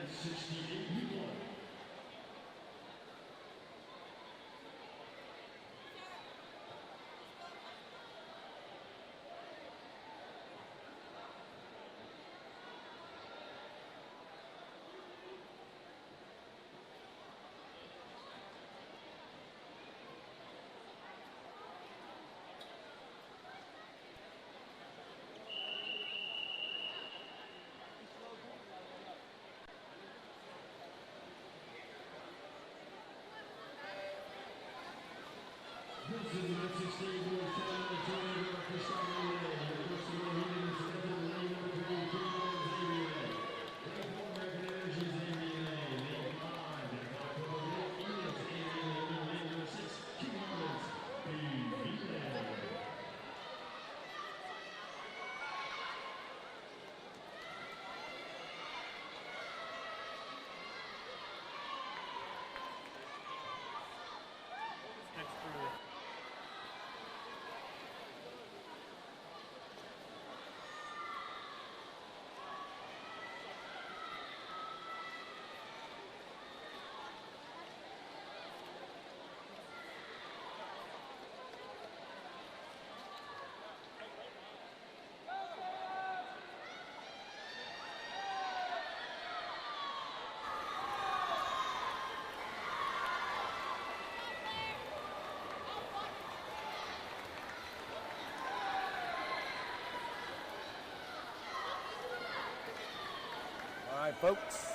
68 1. This is the 16 boys tournament tournament of Freestyle relay. The first one heated is scheduled lane number 3, King Marlin's A relay. Lane 4, American Energy's A relay. Lane 5, Aquatic Club of Enid's A relay. Lane number 6, King Marlin's B relay. All right, folks.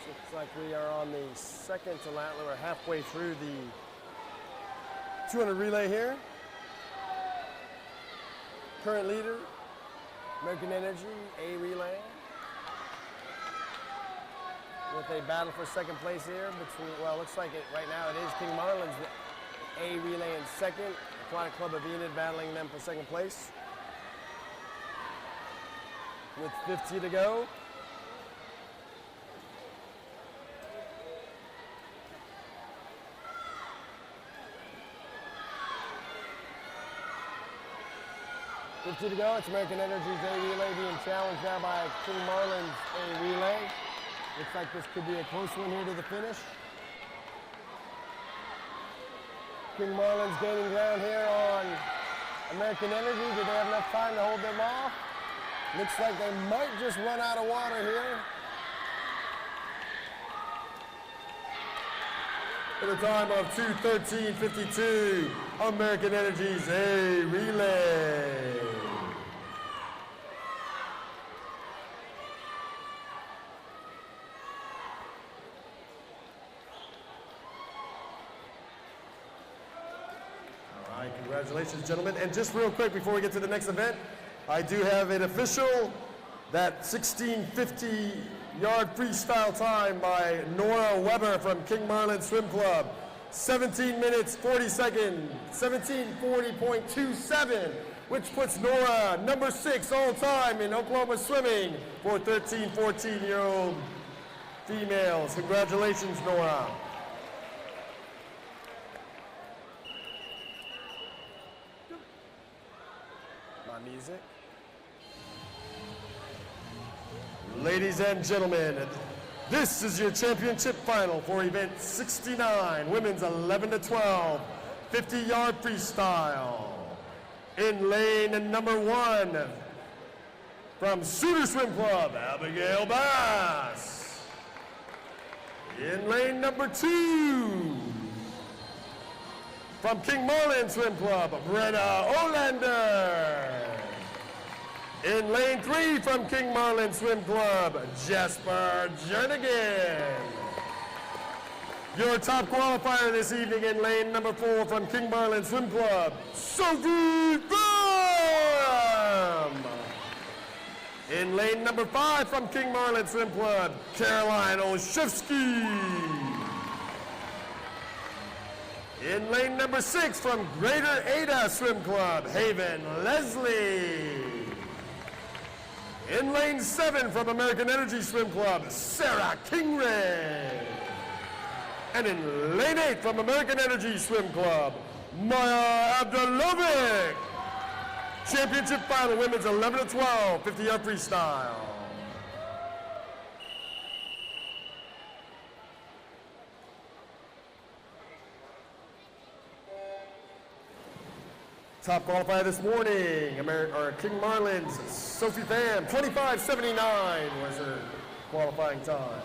Looks like we are on the second to lap. We're halfway through the 200 relay here. Current leader, American Energy, A relay. With a battle for second place here between, well, looks like it right now it is King Marlin's A relay in second. Aquatic Club of Enid battling them for second place. With 50 to go. To go, it's American Energy's A relay being challenged now by King Marlin's A relay. Looks like this could be a close one here to the finish. King Marlin's gaining ground here on American Energy. Do they have enough time to hold them off? Looks like they might just run out of water here. For the time of 2:13:52, American Energy's A relay. All right, congratulations, gentlemen. And just real quick before we get to the next event, I do have an official, that 1650-yard freestyle time by Nora Weber from King Marlin Swim Club. 17 minutes, 40 seconds, 17:40.27, which puts Nora number 6 all time in Oklahoma swimming for 13, 14-year-old females. Congratulations, Nora. My music. Ladies and gentlemen, this is your championship final for event 69, women's 11 to 12, 50-yard freestyle. In lane number 1, from Suter Swim Club, Abigail Bass. In lane number 2, from King Marlin Swim Club, Brenna Olander. In lane 3 from King Marlin Swim Club, Jasper Jernigan. Your top qualifier this evening in lane number 4 from King Marlin Swim Club, Sophie Thorm. In lane number 5 from King Marlin Swim Club, Caroline Olszewski. In lane number 6 from Greater Ada Swim Club, Haven Leslie. In lane 7 from American Energy Swim Club, Sarah Kingray. And in lane 8 from American Energy Swim Club, Maya Abdulovic. Championship final, women's 11 to 12, 50-yard freestyle. Top qualifier this morning, King Marlin's Sophie Pham, 25:79 was her qualifying time.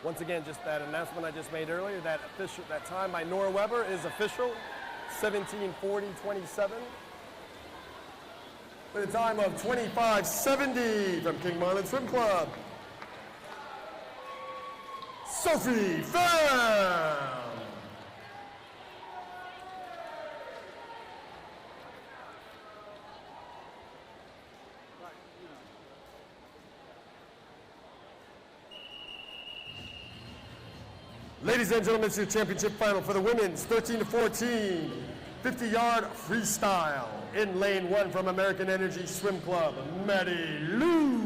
Once again, just that announcement I just made earlier, that time by Nora Weber is official, 17:40.27. With a time of 25:70 from King Marlin Swim Club, Sophie Pham. Ladies and gentlemen, it's your championship final for the women's 13 to 14 50-yard freestyle. In lane 1 from American Energy Swim Club, Maddie Lou.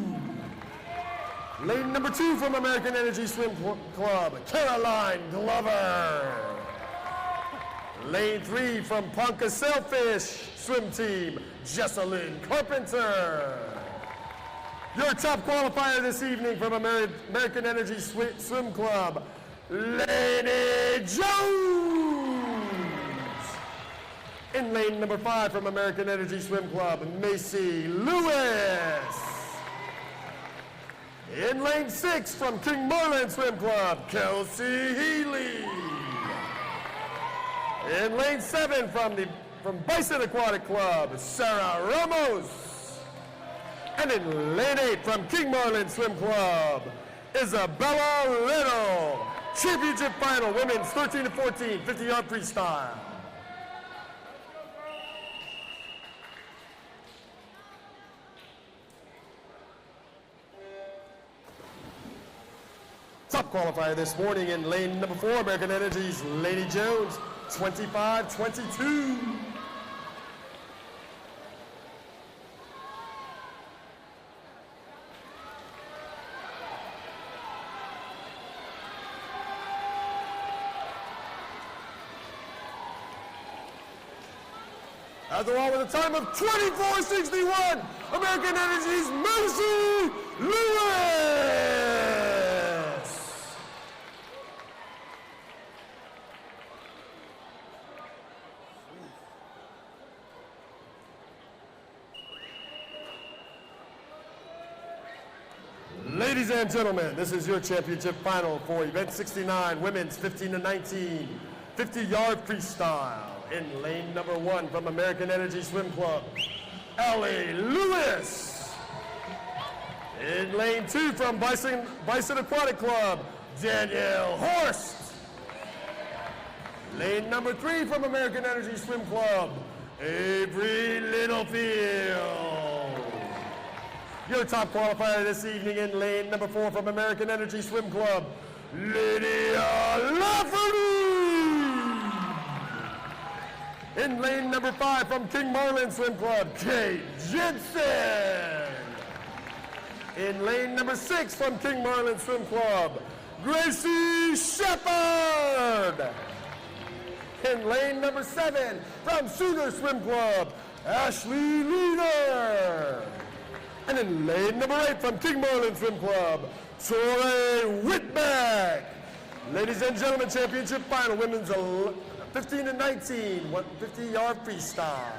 Lane number 2 from American Energy Swim Club, Caroline Glover. Lane 3 from Ponca Sailfish Swim Team, Jessalyn Carpenter. Your top qualifier this evening from American Energy Swim Club, Lady Jones. In lane number 5 from American Energy Swim Club, Macy Lewis. In lane 6 from King Marlin Swim Club, Kelsey Healy. In lane 7 from Bison Aquatic Club, Sarah Ramos. And in lane 8 from King Marlin Swim Club, Isabella Little. Championship final, women's 13 to 14, 50-yard freestyle. Top qualifier this morning in lane number 4, American Energy's Lady Jones, 25:22. After all, with a time of 24:61, American Energy's Macy Lewis. Ladies and gentlemen, this is your championship final for event 69, women's 15 to 19, 50-yard freestyle. In lane number 1 from American Energy Swim Club, Ellie Lewis. In lane 2 from Bison Aquatic Club, Danielle Horst. Lane number 3 from American Energy Swim Club, Avery Littlefield. Your top qualifier this evening in lane number 4 from American Energy Swim Club, Lydia Lafferty. In lane number 5 from King Marlin Swim Club, Kate Jensen. In lane number 6 from King Marlin Swim Club, Gracie Shepard. In lane number 7 from Sooner Swim Club, Ashley Leader. And in lane number 8 from King Marlin Swim Club, Tori Whitbeck. Ladies and gentlemen, championship final, women's 15 to 19, 150-yard freestyle.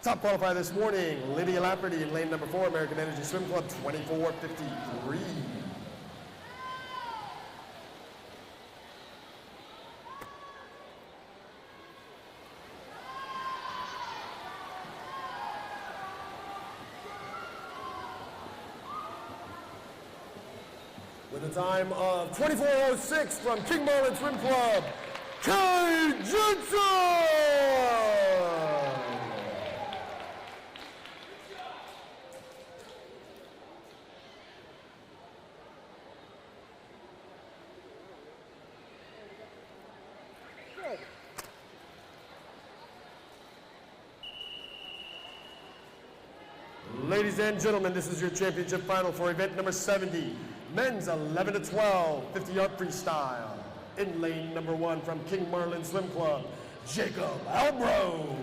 Top qualifier this morning, Lydia Lafferty in lane number 4, American Energy Swim Club, 24:53. With a time of 24:06 from King Marlin Swim Club, Kay Jensen! Ladies and gentlemen, this is your championship final for event number 70. Men's 11 to 12, 50-yard freestyle. In lane number 1 from King Marlin Swim Club, Jacob Albro.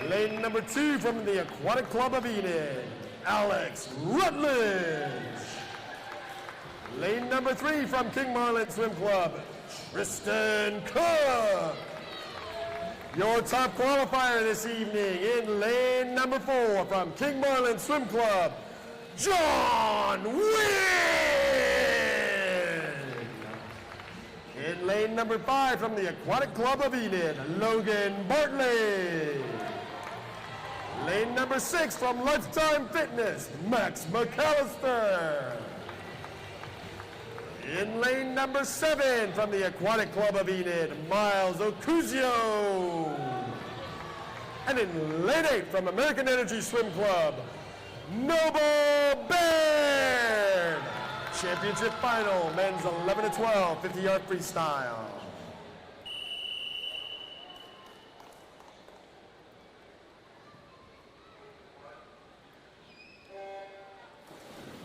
Lane number 2 from the Aquatic Club of Enid, Alex Rutledge. Lane number 3 from King Marlin Swim Club, Tristan Cook. Your top qualifier this evening in lane number 4 from King Marlin Swim Club, John Wynn. In lane number 5 from the Aquatic Club of Enid, Logan Bartley. Lane number 6 from Lifetime Fitness, Max McAllister. In lane number 7 from the Aquatic Club of Enid, Miles Ocuzio. And in lane 8 from American Energy Swim Club, Noble Baird. Championship final, men's 11 to 12, 50-yard freestyle.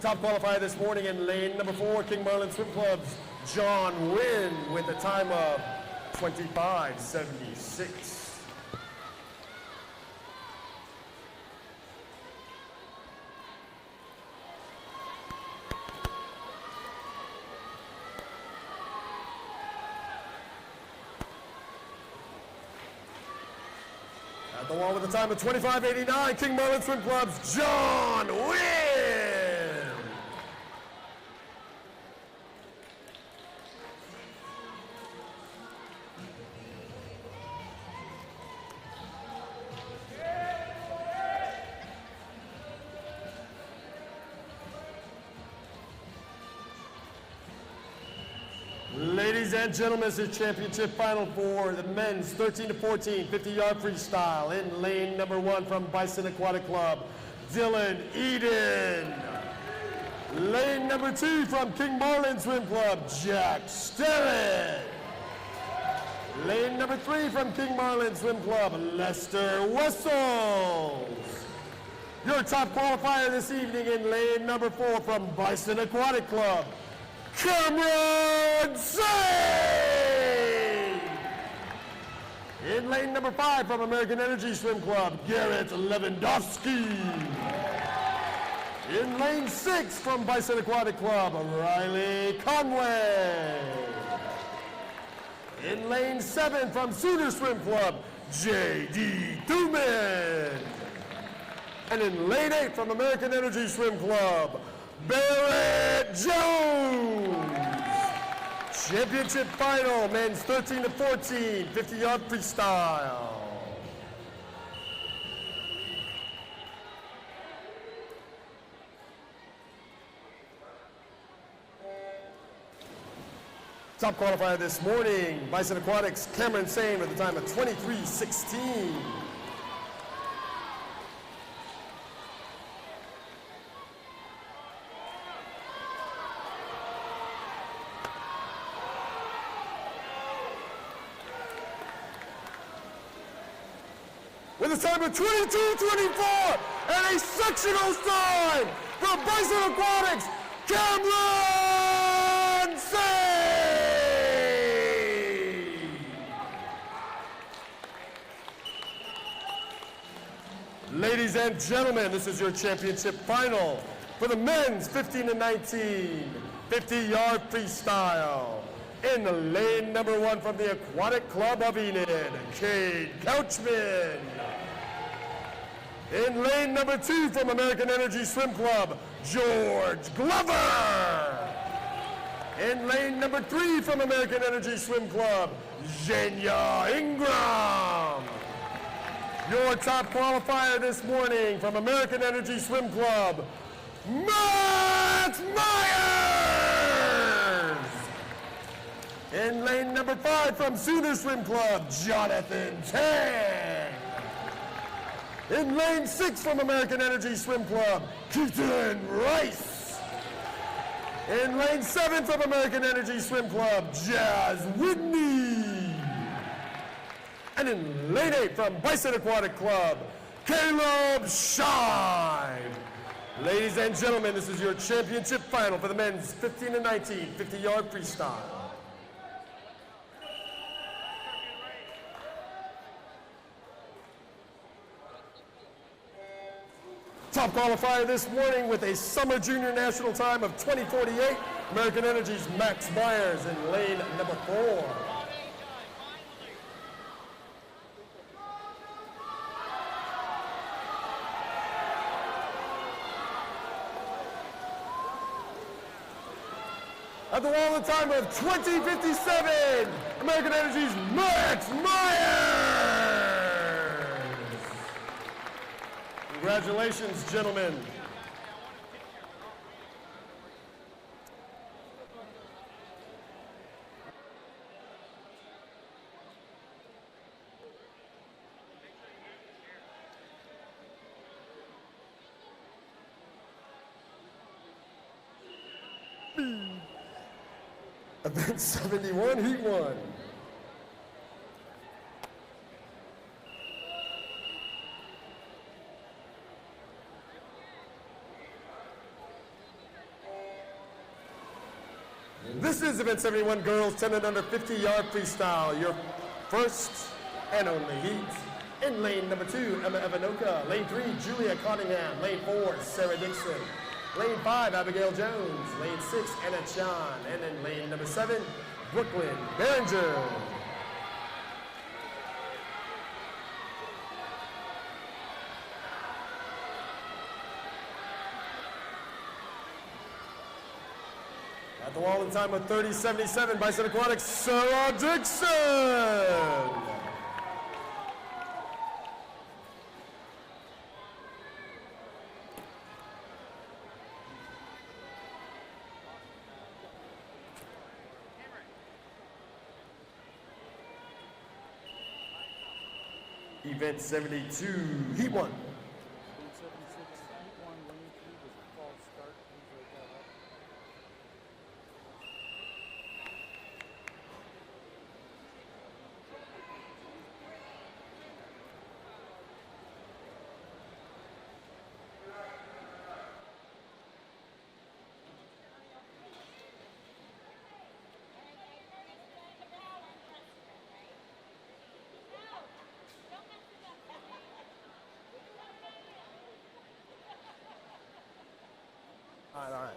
Top qualifier this morning in lane number 4, King Marlin Swim Club's John Wynn with a time of 25:76. At the wall with a time of 25:89, King Marlin Swim Club's John Wynn. Ladies and gentlemen, this is championship final for the men's 13 to 14 50-yard freestyle in lane number 1 from Bison Aquatic Club, Dylan Eden. Lane number 2 from King Marlin Swim Club, Jack Sterrett. Lane number 3 from King Marlin Swim Club, Lester Wessels. Your top qualifier this evening in lane number 4 from Bison Aquatic Club, Cameron Say! In lane number 5 from American Energy Swim Club, Garrett Lewandowski. In lane 6 from Bison Aquatic Club, Riley Conway. In lane 7 from Sooner Swim Club, J.D. Thuman. And in lane 8 from American Energy Swim Club, Barrett Jones. Championship final, men's 13 to 14, 50-yard freestyle. Top qualifier this morning, Bison Aquatics, Cameron Sane with a time of 23:16. With a time of 22:24 and a sectional time from Bison Aquatics, Cameron Say! Ladies and gentlemen, this is your championship final for the men's 15 to 19 50-yard freestyle. In lane number 1 from the Aquatic Club of Enid, Cade Couchman. In lane number 2 from American Energy Swim Club, George Glover. In lane number 3 from American Energy Swim Club, Zhenya Ingram. Your top qualifier this morning from American Energy Swim Club, Matt Myers. In lane number 5 from Sooner Swim Club, Jonathan Tang. In lane 6 from American Energy Swim Club, Keaton Rice. In lane 7 from American Energy Swim Club, Jazz Whitney. And in lane 8 from Bison Aquatic Club, Caleb Shine. Ladies and gentlemen, this is your championship final for the men's 15 to 19 50-yard freestyle. Top qualifier this morning with a summer junior national time of 20:48. American Energy's Max Myers in lane number 4. At the wall, the time of 20:57, American Energy's Max Myers. Congratulations, gentlemen. Event 71, Heat 1. This is Event 71 Girls 10 and under 50-yard freestyle. Your first and only heat. In lane number 2, Emma Evanoka. Lane 3, Julia Cottingham. Lane 4, Sarah Dixon. Lane 5, Abigail Jones. Lane 6, Anna Chan. And in lane number 7, Brooklyn Behringer. At the wall in time of 30:77, Bison Aquatic, Sarah Dixon. Event 72, Heat 1. 76, Heat 1, lane 3 was a false start. Please write that up. All right.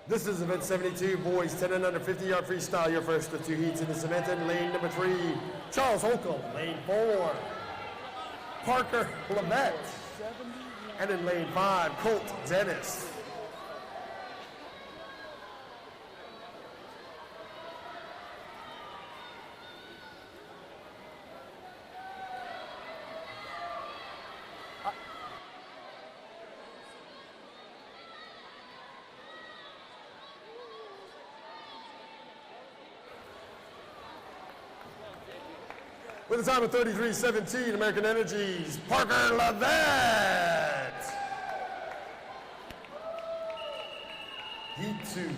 This is event 72, boys 10 and under 50-yard freestyle. Your first of 2 heats in this event. In lane number 3, Charles Holcomb. Lane 4, Parker Lavette. And in lane 5, Colt Dennis. With a time of 33:17, American Energy's Parker Lavette. Heat 2.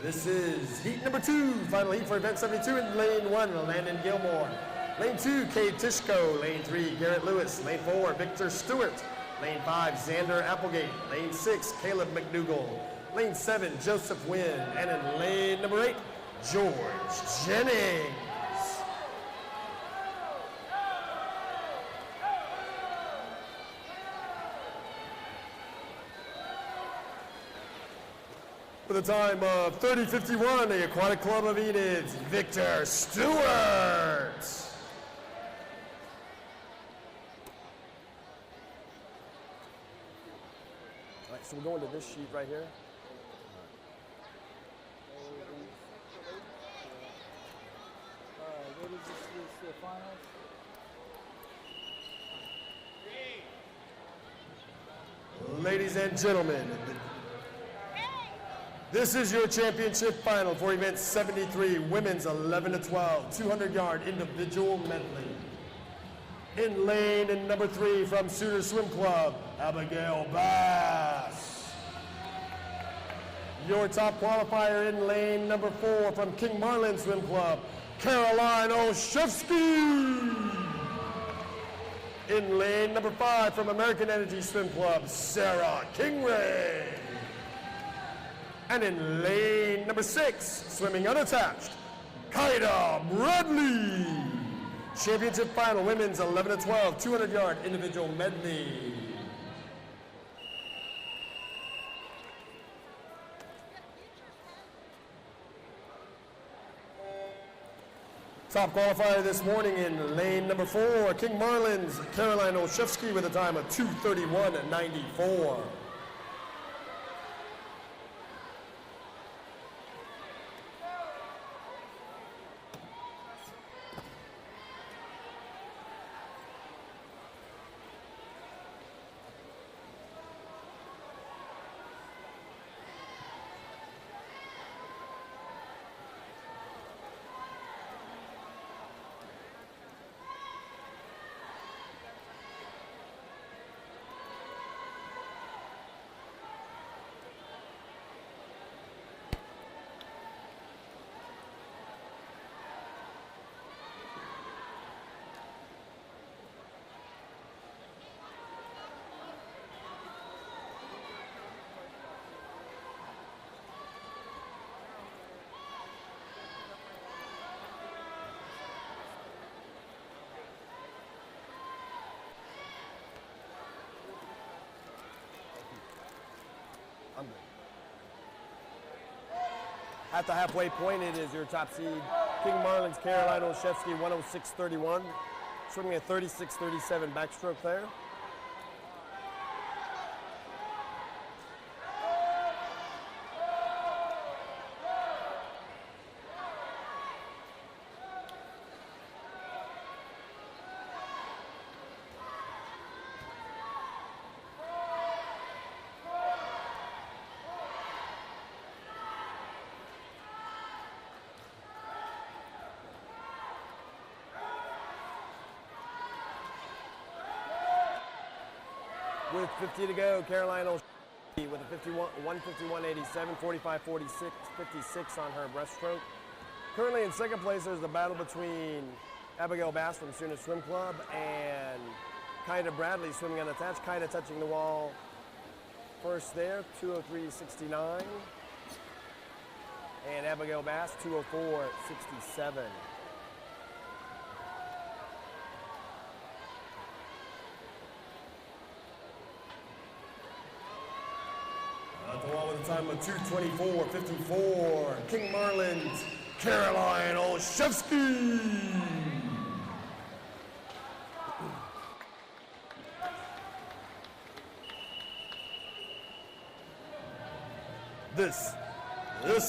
This is heat number 2, final heat for event 72 in lane 1, Landon Gilmore. Lane 2, Kate Tishko. Lane 3, Garrett Lewis. Lane 4, Victor Stewart. Lane 5, Xander Applegate. Lane 6, Caleb McDougall. Lane 7, Joseph Wynn. And in lane number 8, George Jennings. For the time of 30:51, the Aquatic Club of Enid's Victor Stewart. All right, so we're going to this sheet right here. What is this the finals? Ladies and gentlemen, This is your championship final for event 73, women's 11 to 12, 200-yard individual medley. In lane number 3 from Sooner Swim Club, Abigail Bass. Your top qualifier in lane number 4 from King Marlin Swim Club, Caroline Olszewski. In lane number 5 from American Energy Swim Club, Sarah Kingray. And in lane number 6, swimming unattached, Kaida Bradley. Championship final, women's 11 to 12, 200-yard individual medley. Top qualifier this morning in lane number 4, King Marlin's Caroline Olszewski with a time of 2:31.94. At the halfway point, it is your top seed, King Marlin's Caroline Olszewski, 106.31, swimming a 36.37 backstroke there. With 50 to go, Caroline Olszewski with a 151.87, 45.46, 56 on her breaststroke. Currently in second place, there's the battle between Abigail Bass from Sooner Swim Club and Kaida Bradley swimming unattached. Kaida touching the wall first there, 2:03.69. And Abigail Bass, 2:04.67. At the wall with a time of 2:24.54, King Marlin's Caroline Olszewski. This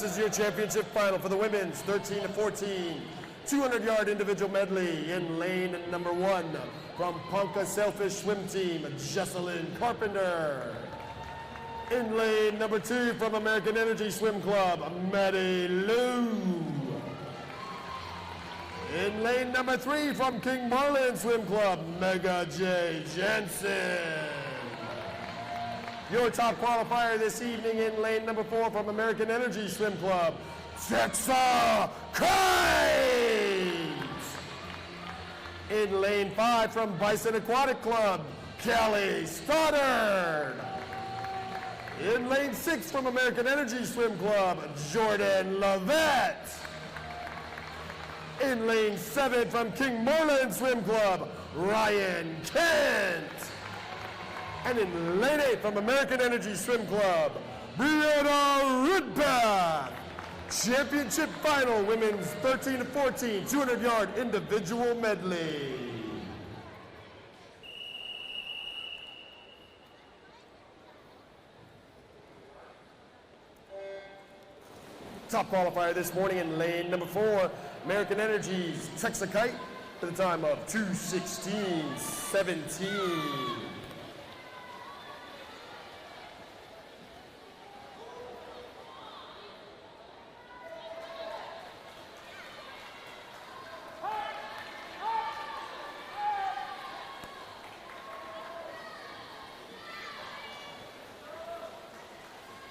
is your championship final for the women's 13 to 14, 200-yard individual medley in lane number 1 from Ponca Sailfish Swim Team, Jesselyn Carpenter. In lane number 2 from American Energy Swim Club, Maddie Lou. In lane number 3 from King Marlin Swim Club, Mega J. Jensen. Your top qualifier this evening in lane number 4 from American Energy Swim Club, Texa Kite. In lane 5 from Bison Aquatic Club, Kelly Stoddard. In lane 6 from American Energy Swim Club, Jordan Lavette. In lane 7 from King Marlin Swim Club, Ryan Kent. And in lane 8 from American Energy Swim Club, Brianna Rudback. Championship final, women's 13 to 14, 200-yard individual medley. Top qualifier this morning in lane number 4, American Energy's Texa Kite with a time of 2:16.17.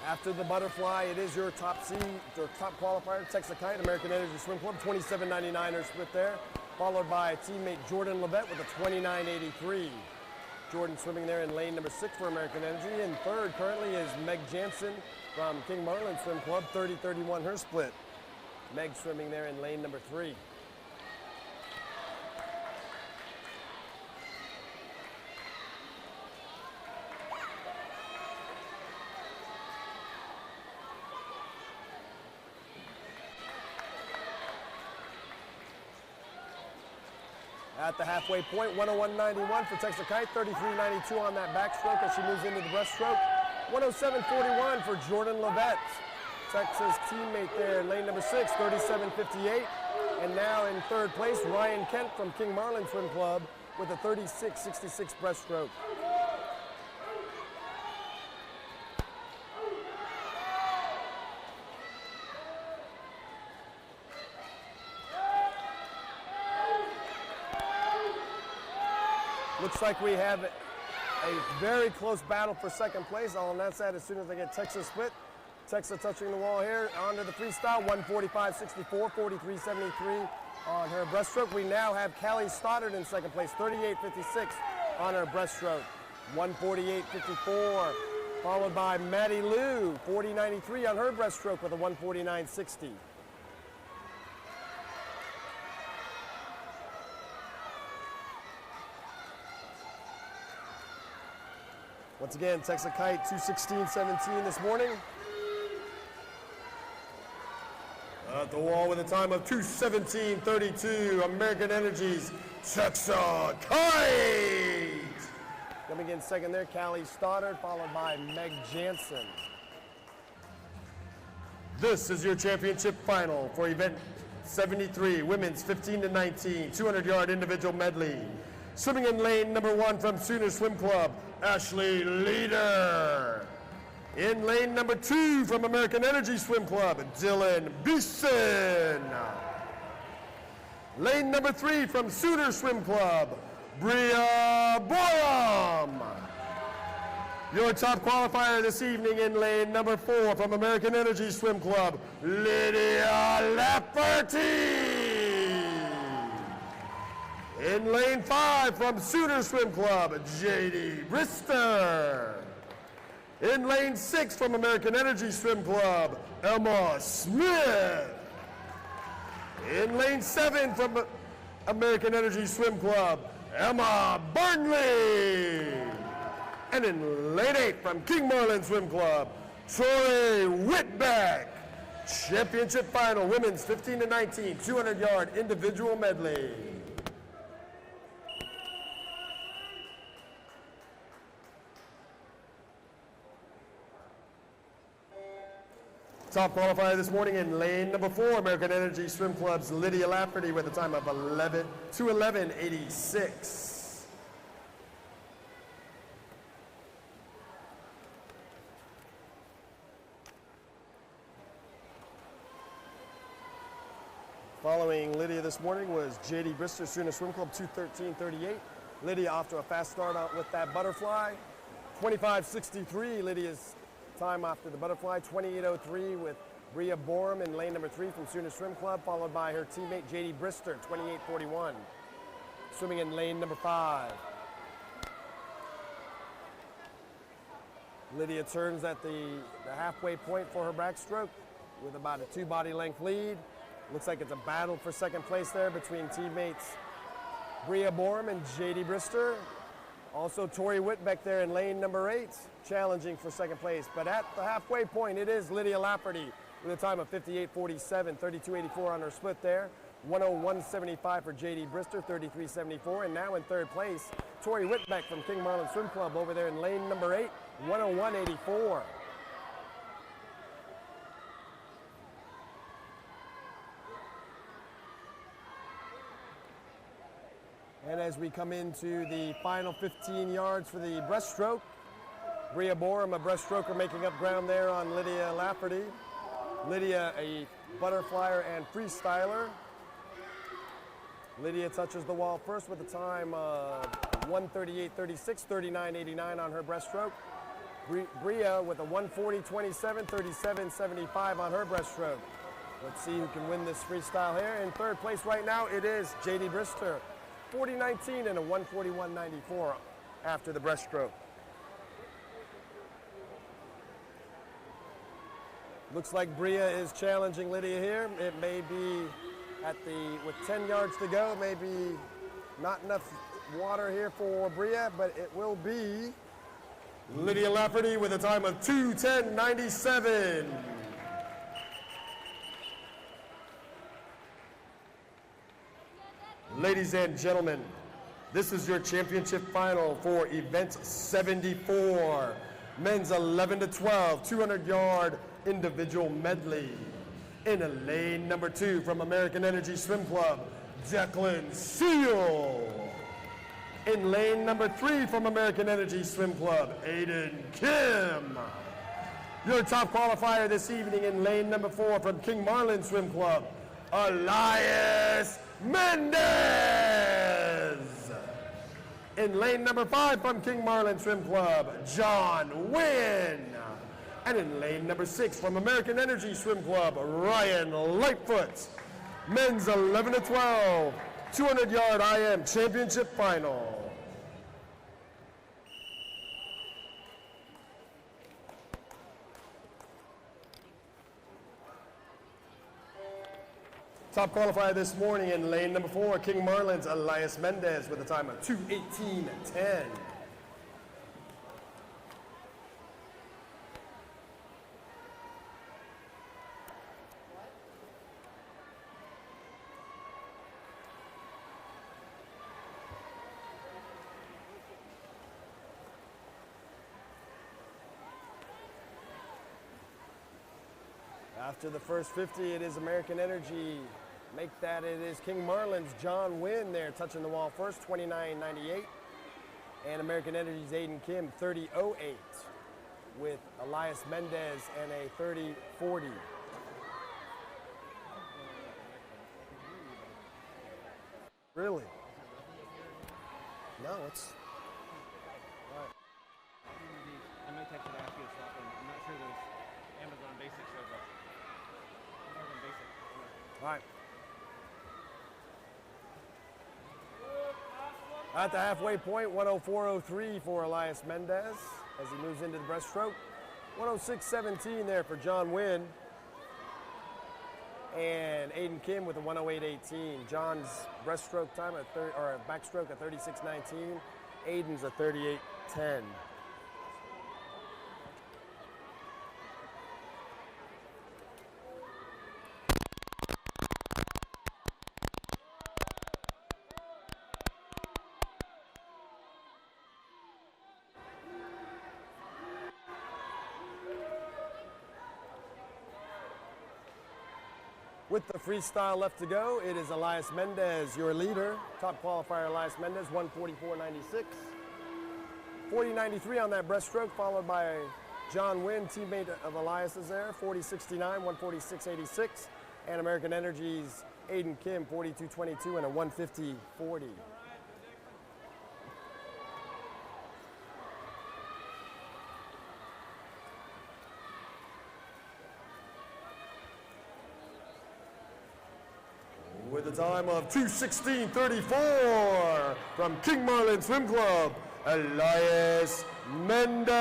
After the butterfly, it is your top seed, your top qualifier, Texas Kite, American Energy Swim Club, 27.99 her split there, followed by teammate Jordan Levette with a 29.83. Jordan swimming there in lane number 6 for American Energy. And third currently is Meg Jansen from King Marlin Swim Club, 30.31 her split. Meg swimming there in lane number 3. At the halfway point, 101.91 for Texas Kite, 33.92 on that backstroke as she moves into the breaststroke. 107.41 for Jordan Levette, Texas teammate there in lane number 6, 37.58. And now in third place, Ryan Kent from King Marlin Swim Club with a 36.66 breaststroke. Looks like we have a very close battle for second place. I'll announce that as soon as I get Texas split. Texas touching the wall here onto the freestyle, 145.64, 43.73 on her breaststroke. We now have Callie Stoddard in second place, 38.56 on her breaststroke, 148.54, followed by Maddie Liu, 40.93 on her breaststroke with a 149.60. Once again, Texas Kite 2:16.17 this morning. At the wall with a time of 2:17.32, American Energy's Texas Kite. Coming in second there, Callie Stoddard, followed by Meg Jansen. This is your championship final for event 73, women's 15-19, 200-yard individual medley. Swimming in lane number 1 from Sooner Swim Club, Ashley Leader. In lane number 2 from American Energy Swim Club, Dylan Beeson. Lane number 3 from Sooner Swim Club, Bria Borum. Your top qualifier this evening in lane number 4 from American Energy Swim Club, Lydia Lafferty. In lane 5 from Sooner Swim Club, JD Brister. In lane 6 from American Energy Swim Club, Emma Smith. In lane 7 from American Energy Swim Club, Emma Burnley. And in lane 8 from King Marlin Swim Club, Troy Whitbeck. Championship final, women's 15-19, 200-yard individual medley. Top qualifier this morning in lane number 4, American Energy Swim Club's Lydia Lafferty with a time of 2:11.86. Following Lydia this morning was JD Brister, Sooner Swim Club, 2:13.38. Lydia off to a fast start out with that butterfly. 25.63, Lydia's time after the butterfly. 28.03 with Bria Borum in lane number 3 from Sooner Swim Club, followed by her teammate JD Brister, 28.41. Swimming in lane number 5. Lydia turns at the halfway point for her backstroke with about a 2 body length lead. Looks like it's a battle for second place there between teammates Bria Borum and JD Brister. Also Tori Whitbeck there in lane number 8, challenging for second place. But at the halfway point, it is Lydia Lafferty with a time of 58.47, 32.84 on her split there. 101.75 for JD Brister, 33.74. And now in third place, Tori Whitbeck from King Marlin Swim Club over there in lane number 8, 101.84. And as we come into the final 15 yards for the breaststroke, Bria Borum, a breaststroker, making up ground there on Lydia Lafferty. Lydia, a butterflyer and freestyler. Lydia touches the wall first with a time of 1:38.36, 39.89 on her breaststroke. Bria with a 140.27, 37.75 on her breaststroke. Let's see who can win this freestyle here. In third place right now, it is J.D. Brister, 40.19 and a 141.94 after the breaststroke. Looks like Bria is challenging Lydia here. It may be with 10 yards to go, maybe not enough water here for Bria, but it will be Lydia Lafferty with a time of 2:10.97. Ladies and gentlemen, this is your championship final for event 74, men's 11 to 12, 200-yard individual medley. In a lane number 2 from American Energy Swim Club, Declan Seal. In lane number 3 from American Energy Swim Club, Aiden Kim. Your top qualifier this evening in lane number 4 from King Marlin Swim Club, Elias Mendez. In lane number 5 from King Marlin Swim Club, John Wynn. And in lane number 6 from American Energy Swim Club, Ryan Lightfoot. Men's 11 to 12, 200-yard IM championship final. Top qualifier this morning in lane number 4, King Marlin's Elias Mendez with a time of 2:18.10. After the first 50, it is American Energy. Make that it is King Marlin's John Wynn there touching the wall first, 29.98. And American Energy's Aiden Kim, 30.08 with Elias Mendez and a 30.40. Really? No, it's... I might text it after you stop, and I'm not sure there's Amazon Basics or the Amazon Basics. All right. At the halfway point, 104.03 for Elias Mendez as he moves into the breaststroke. 106.17 there for John Wynn. And Aiden Kim with a 108.18. John's breaststroke time or backstroke at 36.19. Aiden's a 38.10. With the freestyle left to go, it is Elias Mendez, your leader. Top qualifier, Elias Mendez, 144.96. 40.93 on that breaststroke, followed by John Wynn, teammate of Elias's there, 40.69, 146.86. And American Energy's Aiden Kim, 42.22 and a 150.40. With a time of 2:16.34 from King Marlin Swim Club, Elias Mendez.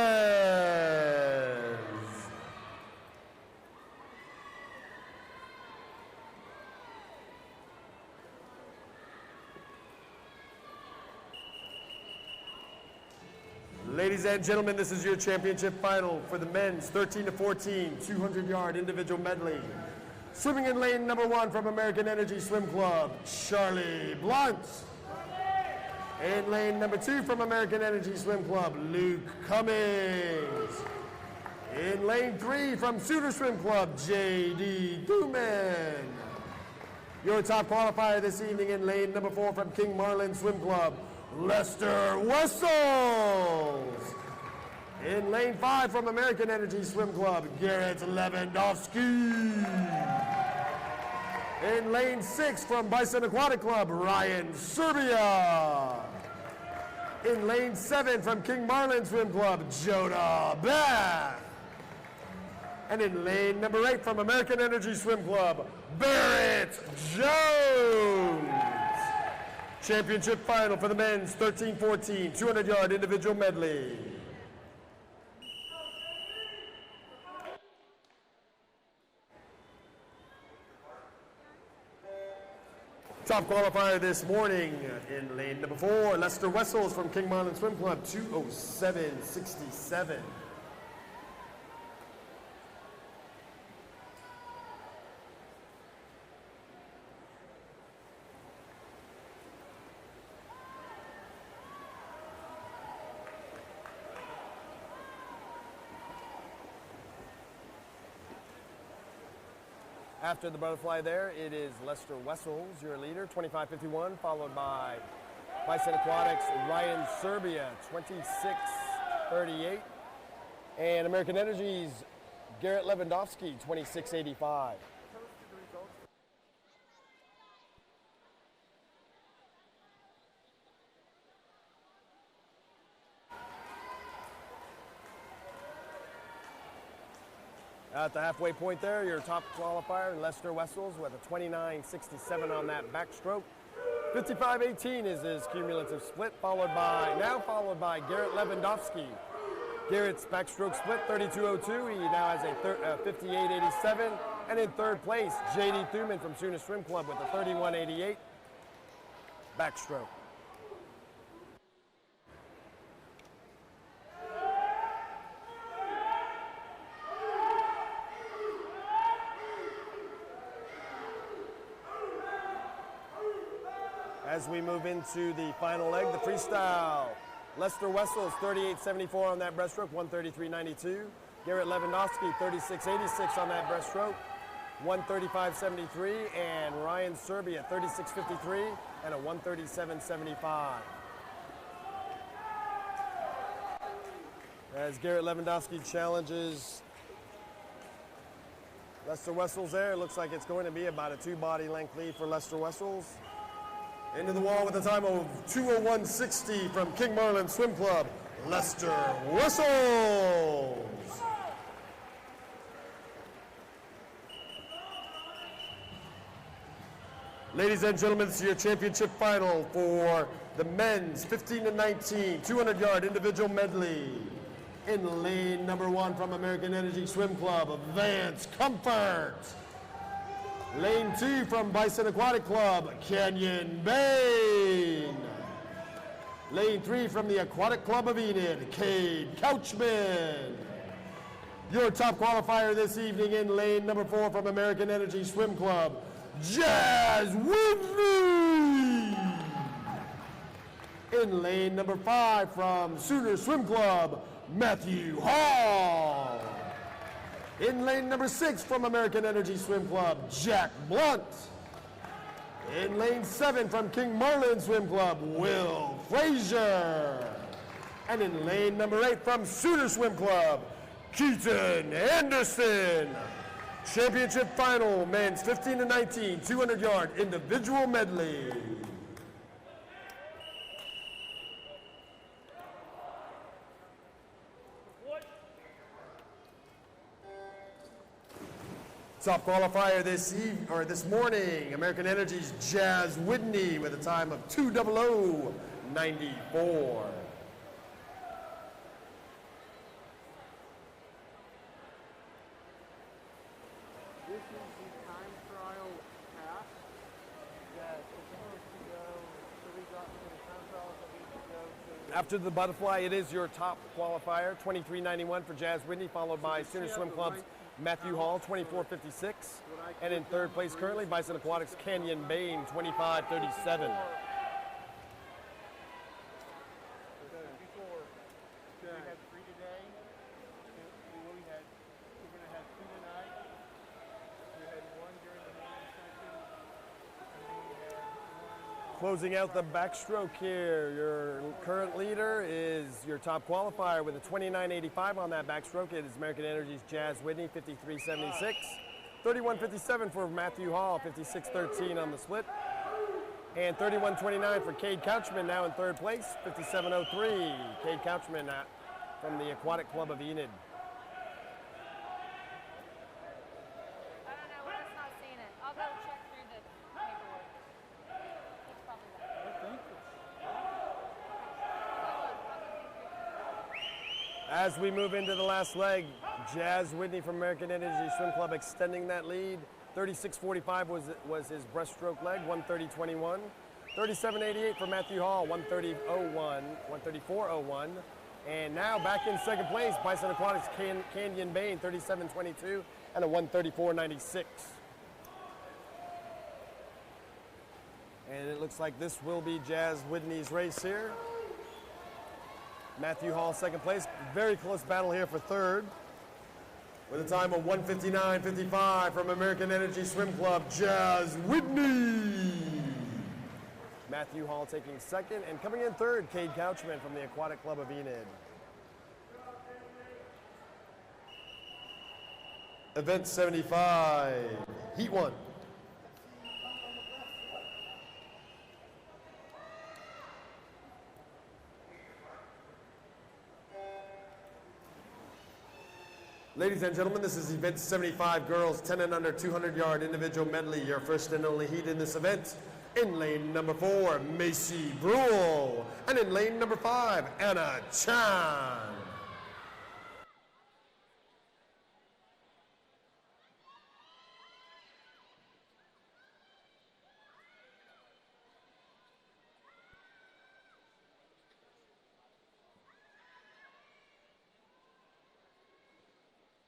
Ladies and gentlemen, this is your championship final for the men's 13 to 14, 200-yard individual medley. Swimming in lane number 1 from American Energy Swim Club, Charlie Blunt. In lane number 2 from American Energy Swim Club, Luke Cummings. In lane 3 from Suter Swim Club, J.D. Duman. Your top qualifier this evening in lane number 4 from King Marlin Swim Club, Lester Wessels. In lane 5 from American Energy Swim Club, Garrett Lewandowski. In lane 6 from Bison Aquatic Club, Ryan Serbia. In lane 7 from King Marlin Swim Club, Jonah Beth. And in lane number 8 from American Energy Swim Club, Barrett Jones. Championship final for the men's 13-14 200-yard individual medley. Top qualifier this morning in lane number 4, Lester Wessels from King Marlin Swim Club, 2:07.67. After the butterfly there, it is Lester Wessels, your leader, 25.51, followed by Bison Aquatics' Ryan Serbia, 26.38, and American Energy's Garrett Lewandowski, 26.85. At the halfway point there, your top qualifier, Lester Wessels, with a 29.67 on that backstroke. 55.18 is his cumulative split, followed by Garrett Lewandowski. Garrett's backstroke split, 32.02. He now has a 58.87. And in third place, J.D. Thuman from Sooner Swim Club with a 31.88 backstroke. As we move into the final leg, the freestyle. Lester Wessels, 38.74 on that breaststroke, 133.92. Garrett Lewandowski, 36.86 on that breaststroke, 135.73. And Ryan Serbia, 36.53 and a 137.75. As Garrett Lewandowski challenges Lester Wessels there, it looks like it's going to be about a 2-body length lead for Lester Wessels. Into the wall with a time of 2:01.60 from King Marlin Swim Club, Lester Wessels. Ladies and gentlemen, this is your championship final for the men's 15-19 200-yard individual medley. In lane number 1 from American Energy Swim Club, Vance Comfort. Lane 2 from Bison Aquatic Club, Canyon Bain. Lane 3 from the Aquatic Club of Enid, Cade Couchman. Your top qualifier this evening in lane number 4 from American Energy Swim Club, Jazz Whitney. In lane number 5 from Sooner Swim Club, Matthew Hall. In lane number 6 from American Energy Swim Club, Jack Blunt. In lane 7 from King Marlin Swim Club, Will Frazier. And in lane number 8 from Sooner Swim Club, Keaton Anderson. Championship final, men's 15-19 200-yard individual medley. Top qualifier this morning, American Energy's Jazz Whitney with a time of 2:00.94. This is the time trial pass that is supposed to go, so we got to the time trials that we need to go to. After the butterfly, it is your top qualifier, 23.91 for Jazz Whitney, followed by Sooner Swim Club's Matthew Hall, 24.56. And in third place currently, Bison Aquatics' Canyon Bain, 25.37. Before, we had 3 today. We're going to have 2 tonight. We had 1 during the morning session. And then we had 1. Closing out the backstroke here, your current leader is your top qualifier with a 29.85 on that backstroke. It is American Energy's Jazz Whitney, 53.76. 31.57 for Matthew Hall, 56.13 on the split. And 31.29 for Cade Couchman now in third place, 57.03. Cade Couchman from the Aquatic Club of Enid. I don't know, we're just not seeing it. I'll go check through the paperwork. It's probably that. I think it's. As we move into the last leg, Jazz Whitney from American Energy Swim Club extending that lead. 36.45 was his breaststroke leg, 130.21. 37.88 for Matthew Hall, 134.01. And now back in second place, Bison Aquatics Canyon Bain, 37.22 and a 134.96. And it looks like this will be Jazz Whitney's race here. Matthew Hall second place, very close battle here for third. With a time of 1:59.55 from American Energy Swim Club, Jazz Whitney. Matthew Hall taking second, and coming in third, Cade Couchman from the Aquatic Club of Enid. Event 75, Heat 1. Ladies and gentlemen, this is event 75, girls 10 and under 200-yard individual medley. Your first and only heat in this event. In lane number 4, Macy Brule. And in lane number 5, Anna Chan.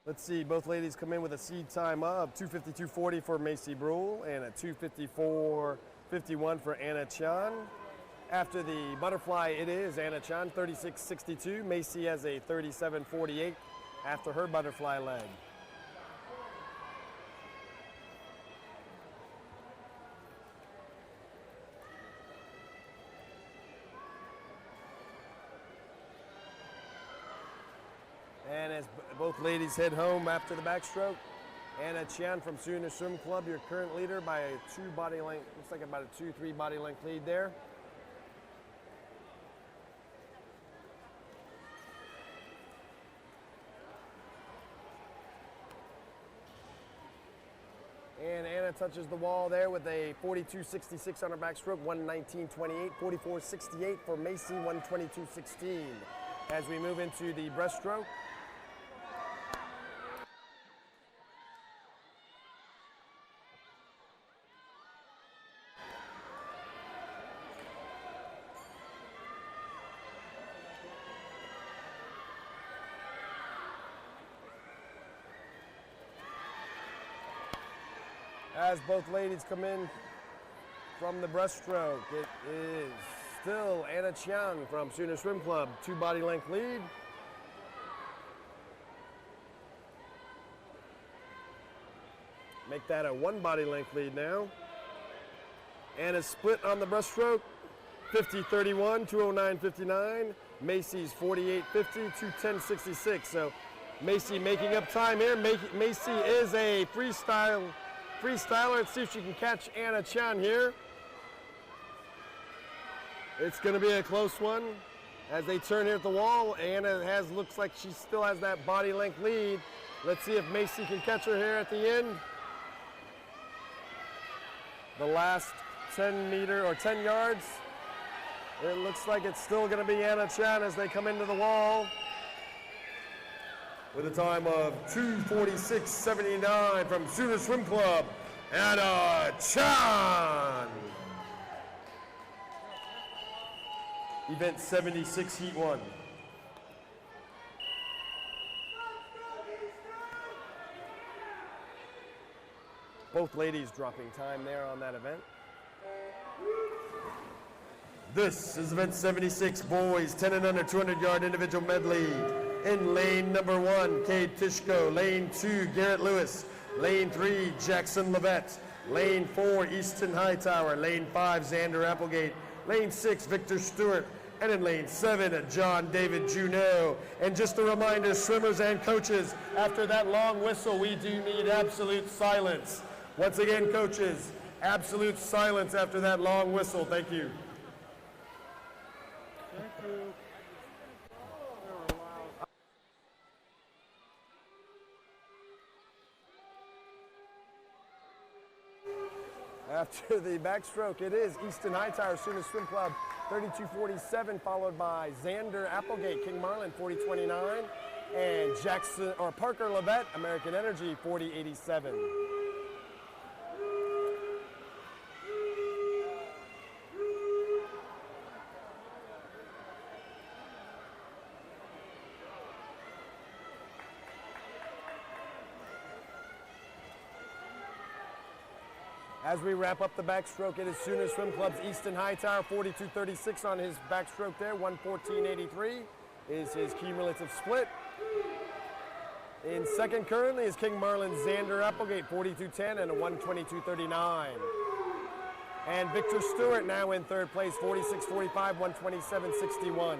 Let's see, both ladies come in with a seed time of 2:52.40 for Macy Brule and a 2:54.51 for Anna Chan. After the butterfly, it is Anna Chan, 36.62. Macy has a 37.48 after her butterfly leg. And as both ladies head home after the backstroke, Anna Chan from Sooner Swim Club, your current leader by a 2 body length, looks like about a 2-3 body length lead there. And Anna touches the wall there with a 42.66 on her backstroke, 119.28, 44.68 for Macy, 122.16. As we move into the breaststroke, as both ladies come in from the breaststroke, it is still Anna Chan from Sooner Swim Club, 2 body length lead. Make that a 1 body length lead now. Anna split on the breaststroke, 50.31, 209.59. Macy's 48.50, 210.66. So Macy making up time here. Macy is a freestyler. Let's see if she can catch Anna Chan here. It's going to be a close one as they turn here at the wall. Anna looks like she still has that body length lead. Let's see if Macy can catch her here at the end. The last 10 yards. It looks like it's still going to be Anna Chan as they come into the wall. With a time of 2:46.79 from Sooner Swim Club, Anna Chan. Event 76, Heat 1. Both ladies dropping time there on that event. This is event 76, boys 10 and under 200-yard individual medley. In lane number 1, Cade Tishko. Lane 2, Garrett Lewis. Lane 3, Jackson Levette. Lane 4, Easton Hightower. Lane 5, Xander Applegate. Lane 6, Victor Stewart. And in lane 7, John David Juneau. And just a reminder, swimmers and coaches, after that long whistle, we do need absolute silence. Once again, coaches, Absolute silence after that long whistle. Thank you. Thank you. They were loud. After the backstroke, it is Easton Hightower Student Swim Club 32:47, followed by Xander Applegate, King Marlin 40:29, and Parker Levette, American Energy 40:87. As we wrap up the backstroke, it is Sooner Swim Club's Easton Hightower, 42:36 on his backstroke there, 1:14.83 is his cumulative split. In second currently is King Marlin Xander Applegate, 42:10 and a 1:22.39. And Victor Stewart now in third place, 46:45, 1:27.61.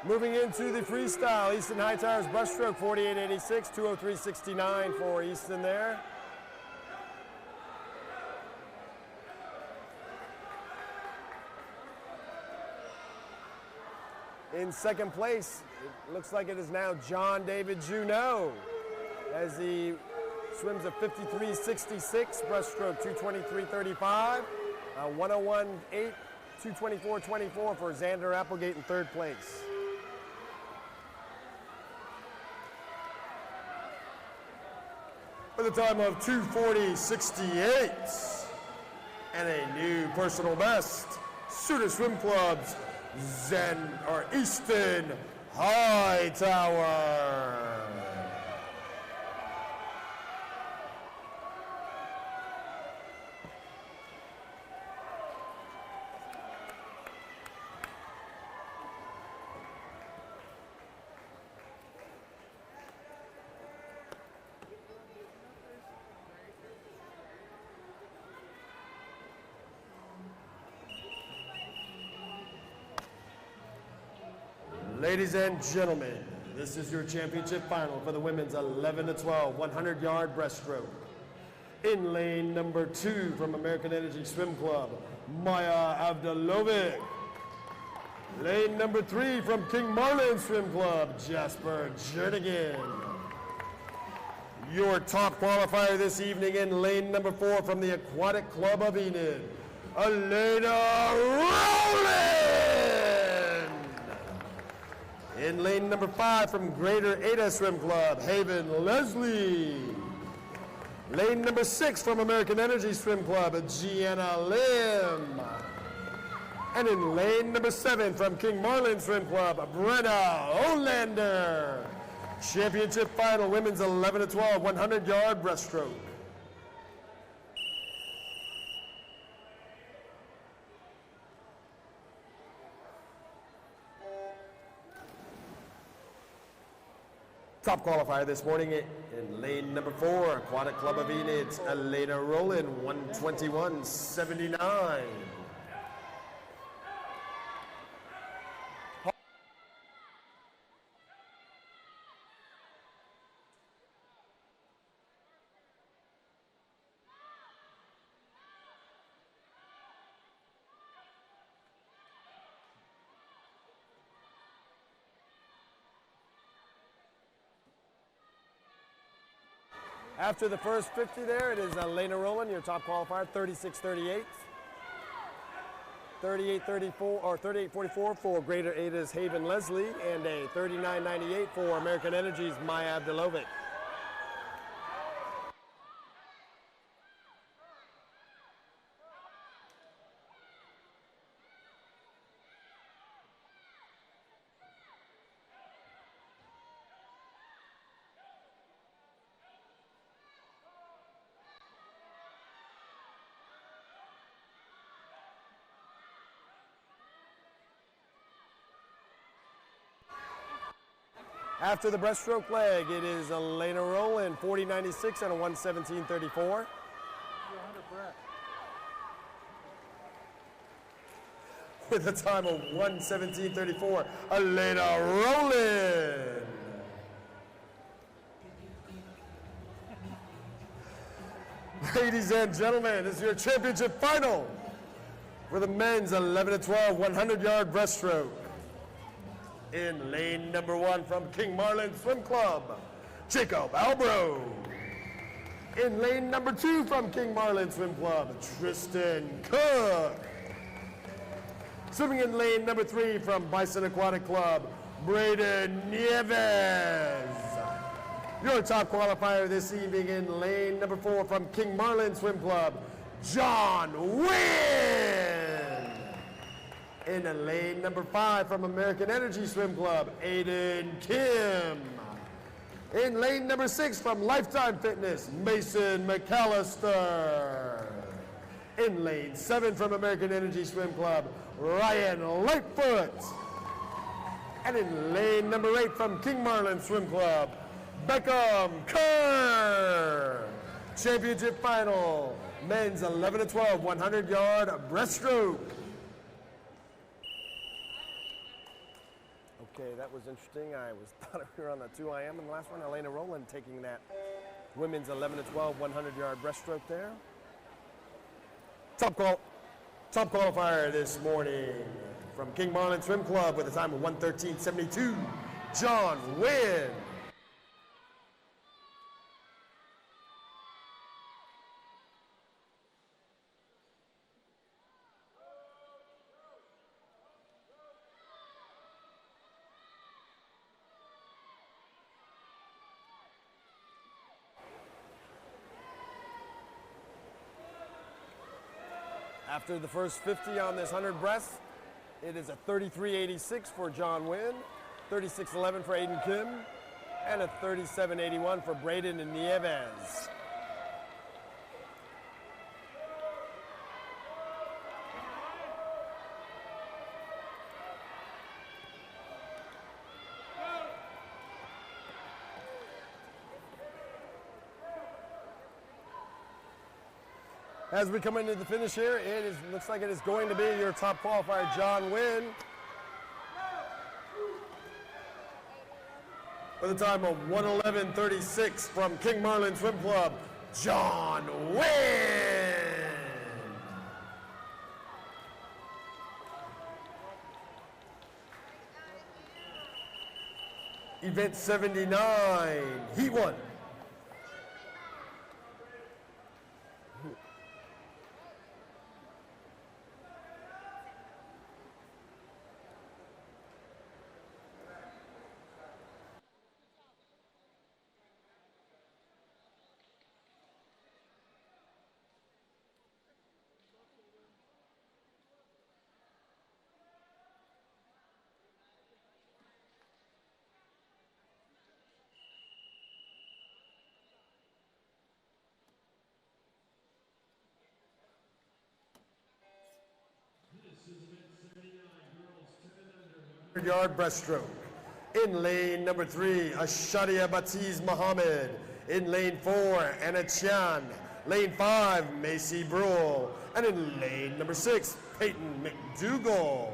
Moving into the freestyle, Easton Hightower's breaststroke, 48.86, 2:03.69 for Easton there. In second place, it looks like it is now John David Juneau as he swims a 53.66, breaststroke 2:23.35, 1:01.8, 2:24.24 for Xander Applegate in third place. With a time of 2:40.68 and a new personal best, Sooner Swim Club's Easton Hightower. Ladies and gentlemen, this is your championship final for the women's 11-12 100-yard breaststroke. In lane number 2 from American Energy Swim Club, Maya Avdalovic. Lane number 3 from King Marlin Swim Club, Jasper Jernigan. Your top qualifier this evening in lane number 4 from the Aquatic Club of Enid, Elena Rowland. In lane number 5 from Greater Ada Swim Club, Haven Leslie. Lane number 6 from American Energy Swim Club, Gianna Lim. And in lane number 7 from King Marlin Swim Club, Brenna Olander. Championship final, women's 11-12 100-yard breaststroke. Top qualifier this morning in lane number 4, Aquatic Club of Enid, Elena Rowland, 1:21.79. After the first 50 there, it is Elena Rowland, your top qualifier, 36.38. 38.34 or 38.44 for Greater Ada's Haven Leslie, and a 39.98 for American Energy's Maya Avdalovic. After the breaststroke leg, it is Elena Rowland, 40.96 and a 1:17.34. You're 100 breath. With a time of 1:17.34, Elena Rowland. Ladies and gentlemen, this is your championship final for the men's 11 to 12 100-yard breaststroke. In lane number 1 from King Marlin Swim Club, Jacob Albro. In lane number 2 from King Marlin Swim Club, Tristan Cook. Swimming in lane number 3 from Bison Aquatic Club, Braden Nieves. Your top qualifier this evening in lane number 4 from King Marlin Swim Club, John Wynn. In lane number 5 from American Energy Swim Club, Aiden Kim. In lane number 6 from Lifetime Fitness, Mason McAllister. In lane 7 from American Energy Swim Club, Ryan Lightfoot. And in lane number 8 from King Marlin Swim Club, Beckham Kerr. Championship final, men's 11 to 12 100-yard breaststroke. Okay, that was interesting. I thought we were on the 2 IM in the last one. Elena Rowland taking that women's 11 to 12 100-yard breaststroke there. Top qualifier this morning from King Marlin Swim Club with a time of 1:13.72, John Wynn. After the first 50 on this 100 breast, it is a 33.86 for John Wynn, 36.11 for Aiden Kim, and a 37.81 for Braden Nieves. As we come into the finish here, looks like it is going to be your top qualifier, John Wynn. With a time of 1:11.36 from King Marlin Swim Club, John Wynn. Event 79, Heat 1. Yard breaststroke. In lane number 3, Ashadia Batiz Mohammed. In lane 4, Anna Chan. Lane 5, Macy Brule. And in lane number 6, Peyton McDougall.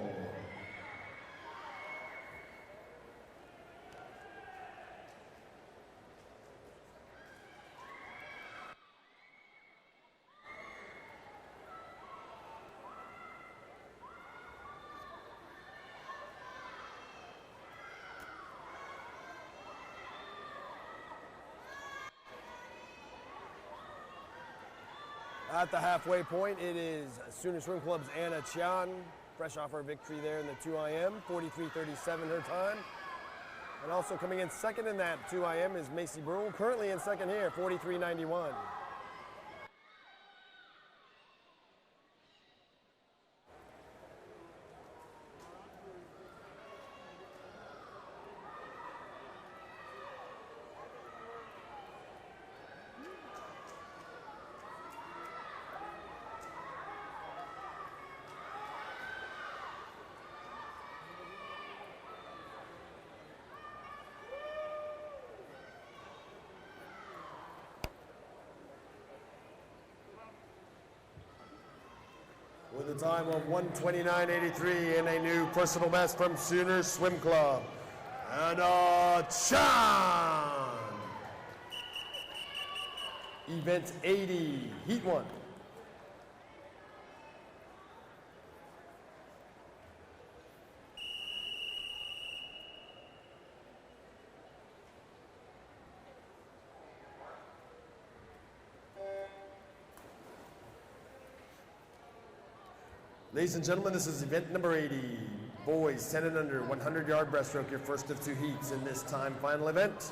At the halfway point, it is Sooner Swim Club's Anna Chan, fresh off her victory there in the 2 IM, 43.37 her time. And also coming in second in that 2 IM is Macy Brule, currently in second here, 43.91. With a time of 1:29.83 and a new personal best from Sooner Swim Club. And Chan! Event 80, Heat 1. Ladies and gentlemen, this is event number 80. Boys 10 and under, 100-yard breaststroke, your first of two heats in this time final event.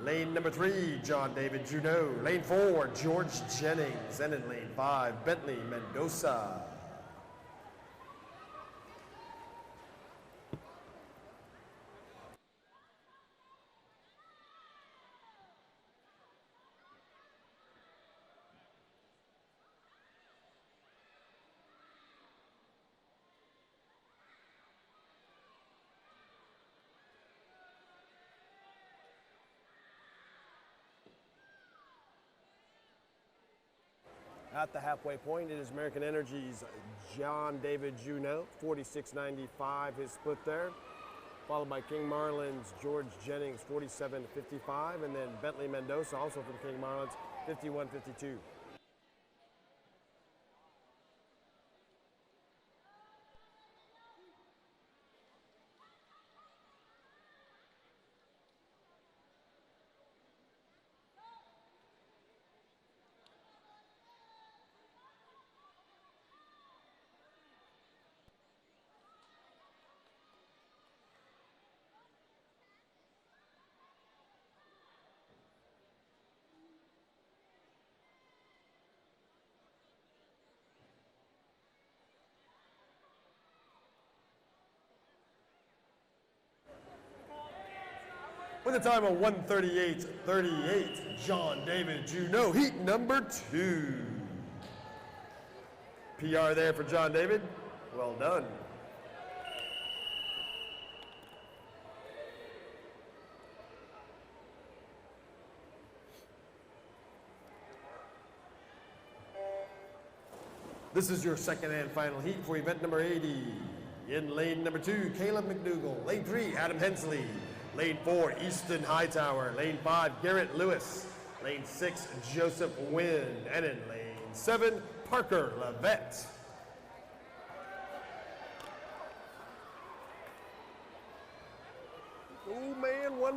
Lane number 3, John David Juneau. Lane 4, George Jennings. And in lane 5, Bentley Mendoza. At the halfway point, it is American Energy's John David Juneau, 46.95 his split there, followed by King Marlin's George Jennings, 47.55, and then Bentley Mendoza, also from King Marlin's, 51.52. With a time of 1:38.38, John David Juneau, heat number 2. PR there for John David. Well done. This is your second and final heat for event number 80. In lane number 2, Caleb McDougall. Lane 3, Adam Hensley. Lane 4, Easton Hightower. Lane 5, Garrett Lewis. Lane 6, Joseph Wynn. And in lane 7, Parker Levette. Oh man, one.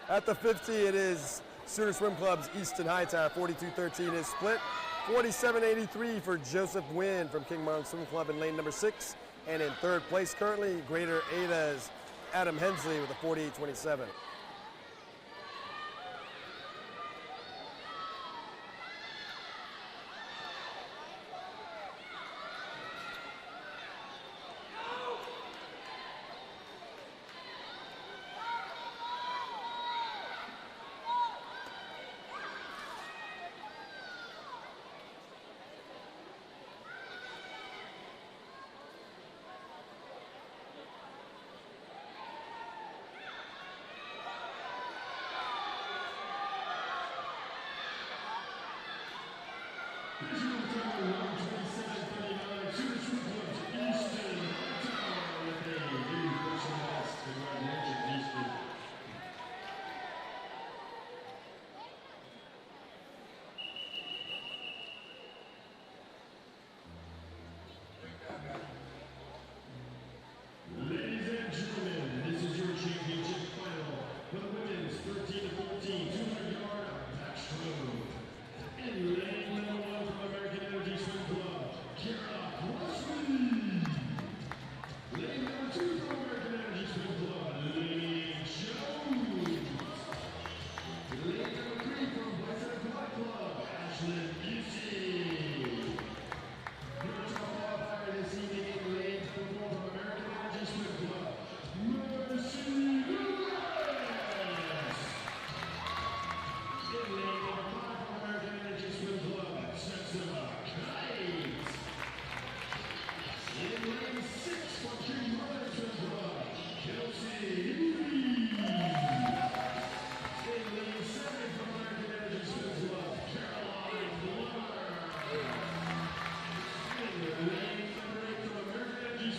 At the 50, it is Sooner Swim Club's Easton Hightower, 42.13 is split. 47.83 for Joseph Wynn from King Marlin Swim Club in lane number 6. And in third place currently, Greater Ada's Adam Hensley with a 48.27.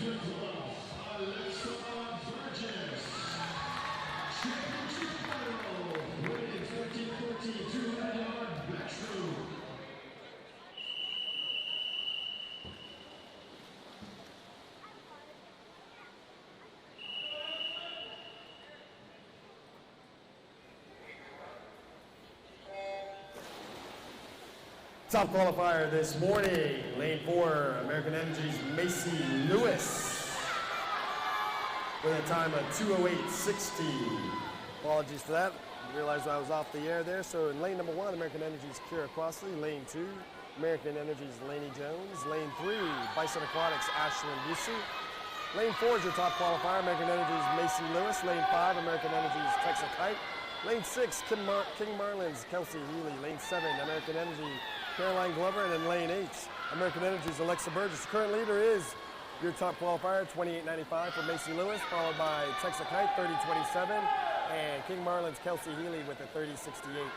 Swim Club, Alexa Burgess. Championship final, women's 14-14 200-yard backstroke. Top qualifier this morning, lane 4, American Energy's Macy Lewis with a time of 2:08.60. Apologies for that. Realized I was off the air there. So in lane number 1, American Energy's Kira Crossley. Lane 2, American Energy's Lainey Jones. Lane 3, Bison Aquatics' Ashlyn Busey. Lane 4 is your top qualifier, American Energy's Macy Lewis. Lane 5, American Energy's Texas Kite. Lane 6, King Marlin's Kelsey Healy. Lane 7, American Energy Caroline Glover. And in lane 8, American Energy's Alexa Burgess. The current leader is your top qualifier, 28.95 for Macy Lewis, followed by Texas Kite, 30.27, and King Marlin's Kelsey Healy with a 30.68.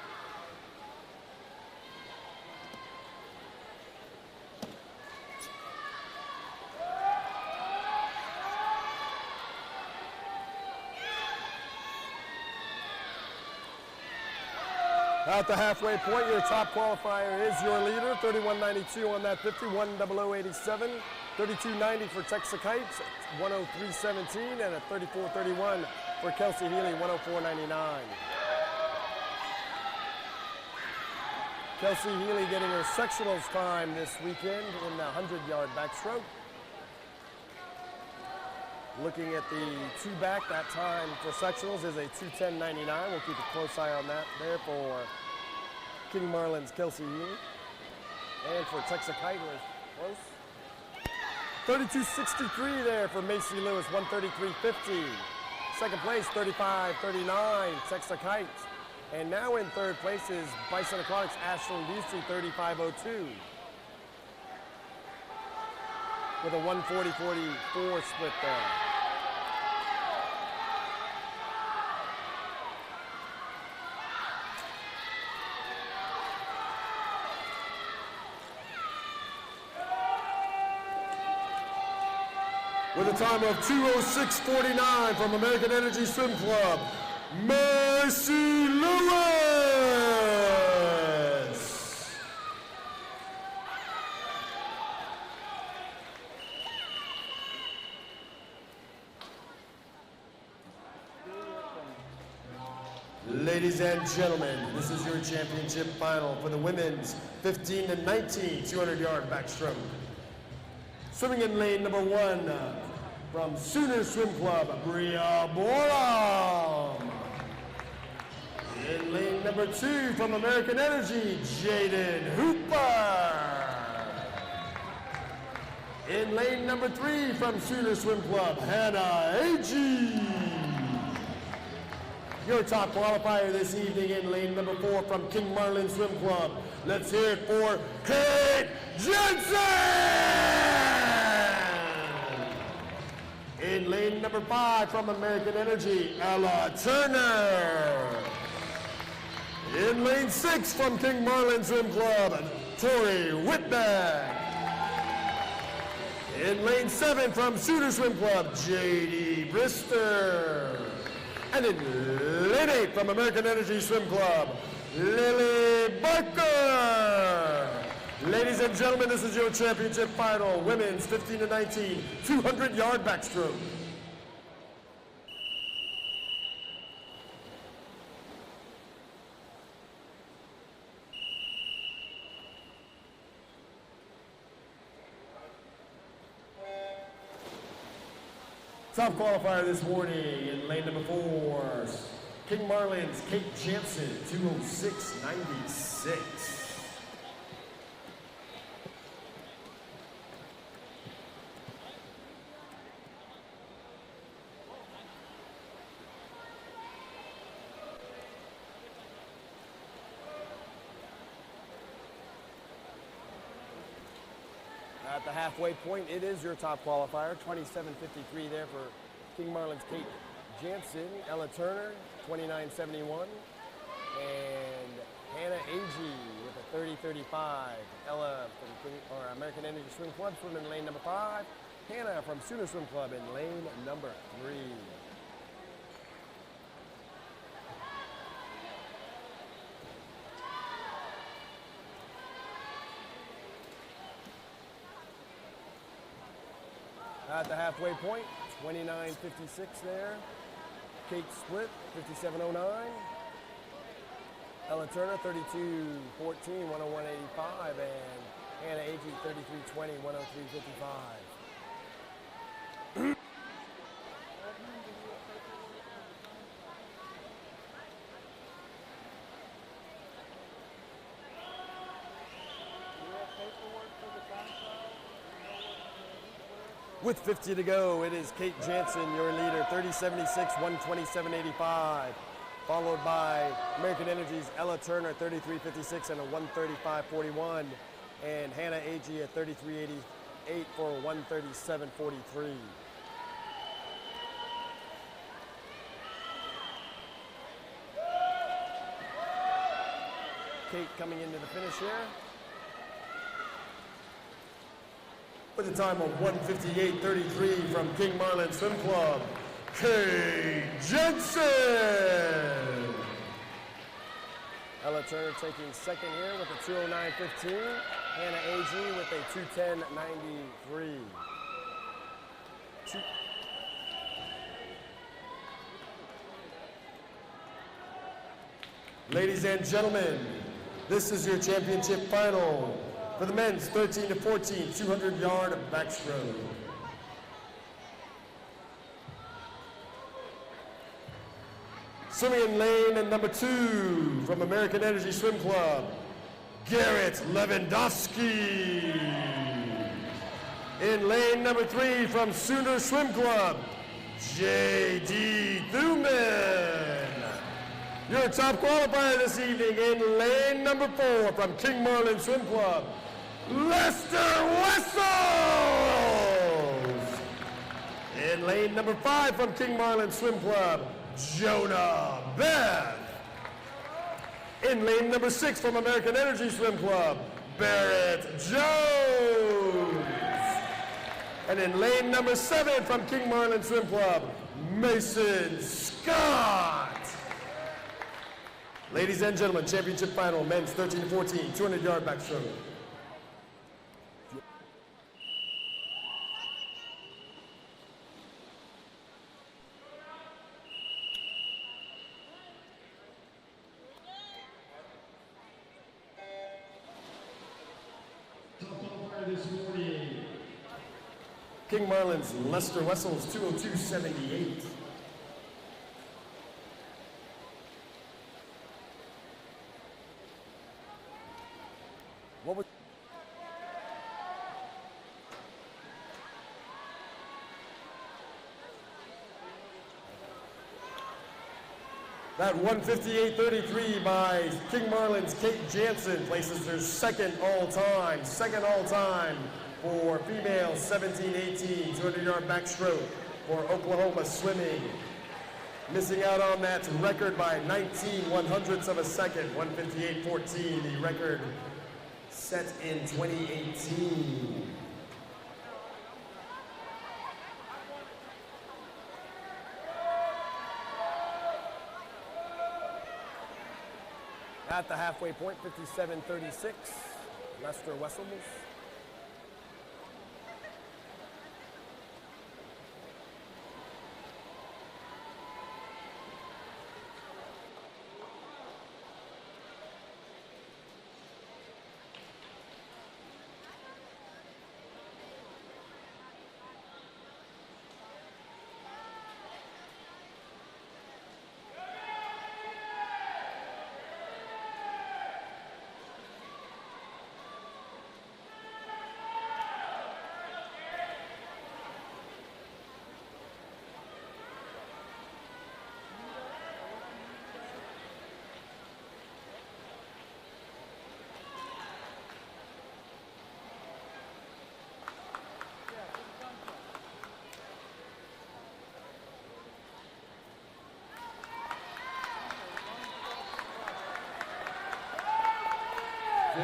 At the halfway point, your top qualifier is your leader, 31.92 on that 50, 100.87, 32.90 for Texas Kite, 103.17, and a 34.31 for Kelsey Healy, 104.99. Kelsey Healy getting her sectionals time this weekend in the 100-yard backstroke. Looking at the 2-back, that time for sectionals is a 2:10.99. We'll keep a close eye on that there for King Marlin's Kelsey Healy. And for Texas Kite, was close. 32.63 there for Macy Lewis, 133.50. Second place, 35.39, Texas Kite. And now in third place is Bison Aquatics' Ashlyn Busey, 35.02. With a 140-44 split there. With a time of 2:06.49 from American Energy Swim Club, Macy Lewis. Ladies and gentlemen, this is your championship final for the women's 15-19 200-yard backstroke. Swimming in lane number 1 from Sooner Swim Club, Bria Boram. In lane number 2 from American Energy, Jaden Hooper. In lane number 3 from Sooner Swim Club, Hannah Agee. Your top qualifier this evening in lane number 4 from King Marlin Swim Club. Let's hear it for Kate Jensen! In lane number 5 from American Energy, Ella Turner. In lane 6 from King Marlin Swim Club, Tori Whitbeck. In lane 7 from Sooner Swim Club, J.D. Brister. And in lane 8 from American Energy Swim Club, Lily Barker. Ladies and gentlemen, this is your championship final, women's 15-19, 200-yard backstroke. Top qualifier this morning in lane number 4, King Marlin's Kate Jansen, 2:06.96. At the halfway point, it is your top qualifier, 27.53 there for King Marlin's Kate Jansen, Ella Turner, 29.71, and Hannah Agee with a 30-35. Ella from American Energy Swim Club swimming in lane number 5. Hannah from Sooner Swim Club in lane number 3. At the halfway point, 29.56 there. Kate Split, 57.09. Ella Turner, 32.14, 101.85, and Hannah Agee, 33.20, 103.55. With 50 to go, it is Kate Jansen, your leader, 30.76, 127.85. Followed by American Energy's Ella Turner, 33.56 and a 135.41. And Hannah Agee at 33.88 for a 137.43. Kate coming into the finish here. With a time of 1:58.33 from King Marlin Swim Club, Kate Jensen. Ella Turner taking second here with a 2:09.15. Hannah Agee with a 2:10.93. Ladies and gentlemen, this is your championship final for the men's 13 to 14 200-yard backstroke. Swimming in lane number 2 from American Energy Swim Club, Garrett Lewandowski. In lane number 3 from Sooner Swim Club, J.D. Thuman. Your top qualifier this evening in lane number 4 from King Marlin Swim Club, Lester Wessels. In lane number 5 from King Marlin Swim Club, Jonah Beth. In lane number 6 from American Energy Swim Club, Barrett Jones. And in lane number 7 from King Marlin Swim Club, Mason Scott. Ladies and gentlemen, championship final, men's 13 to 14, 200-yard backstroke. Top qualifier this morning. King Marlin's Lester Wessels, 2:02.78. What was That 1:58.33 by King Marlin's Kate Jansen places her second all-time for female 17-18 200-yard backstroke for Oklahoma Swimming. Missing out on that record by 19/100ths of a second, 1:58.14, the record set in 2018. at the halfway point, 57-36, Lester Wessels.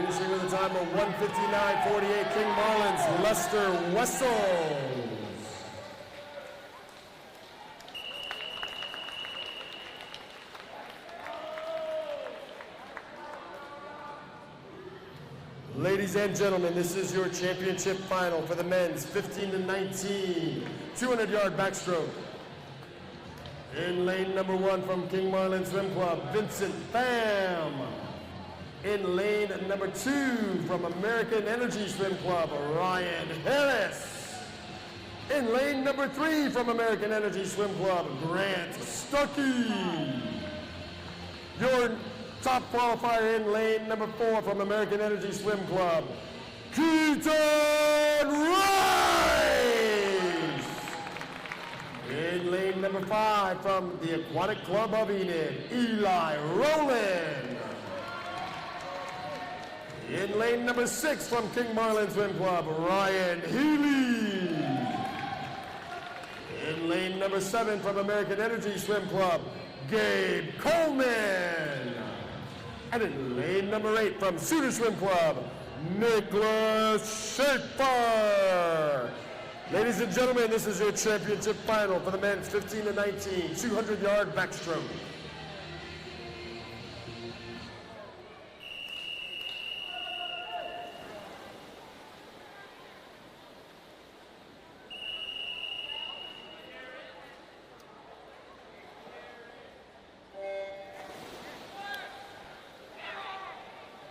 Finishing with a time of 1:59.48, King Marlin's Lester Wessels. Ladies and gentlemen, this is your championship final for the men's 15 to 19, 200-yard backstroke. In lane number 1 from King Marlin Swim Club, Vincent Pham. In lane number 2 from American Energy Swim Club, Ryan Harris. In lane number 3 from American Energy Swim Club, Grant Stuckey. Your top qualifier in lane number 4 from American Energy Swim Club, Keaton Rice. In lane number 5 from the Aquatic Club of Enid, Eli Rowland. In lane number 6 from King Marlin Swim Club, Ryan Healy. In lane number 7 from American Energy Swim Club, Gabe Coleman. And in lane number 8 from Suter Swim Club, Nicholas Schaefer. Ladies and gentlemen, this is your championship final for the men's 15 to 19, 200-yard backstroke.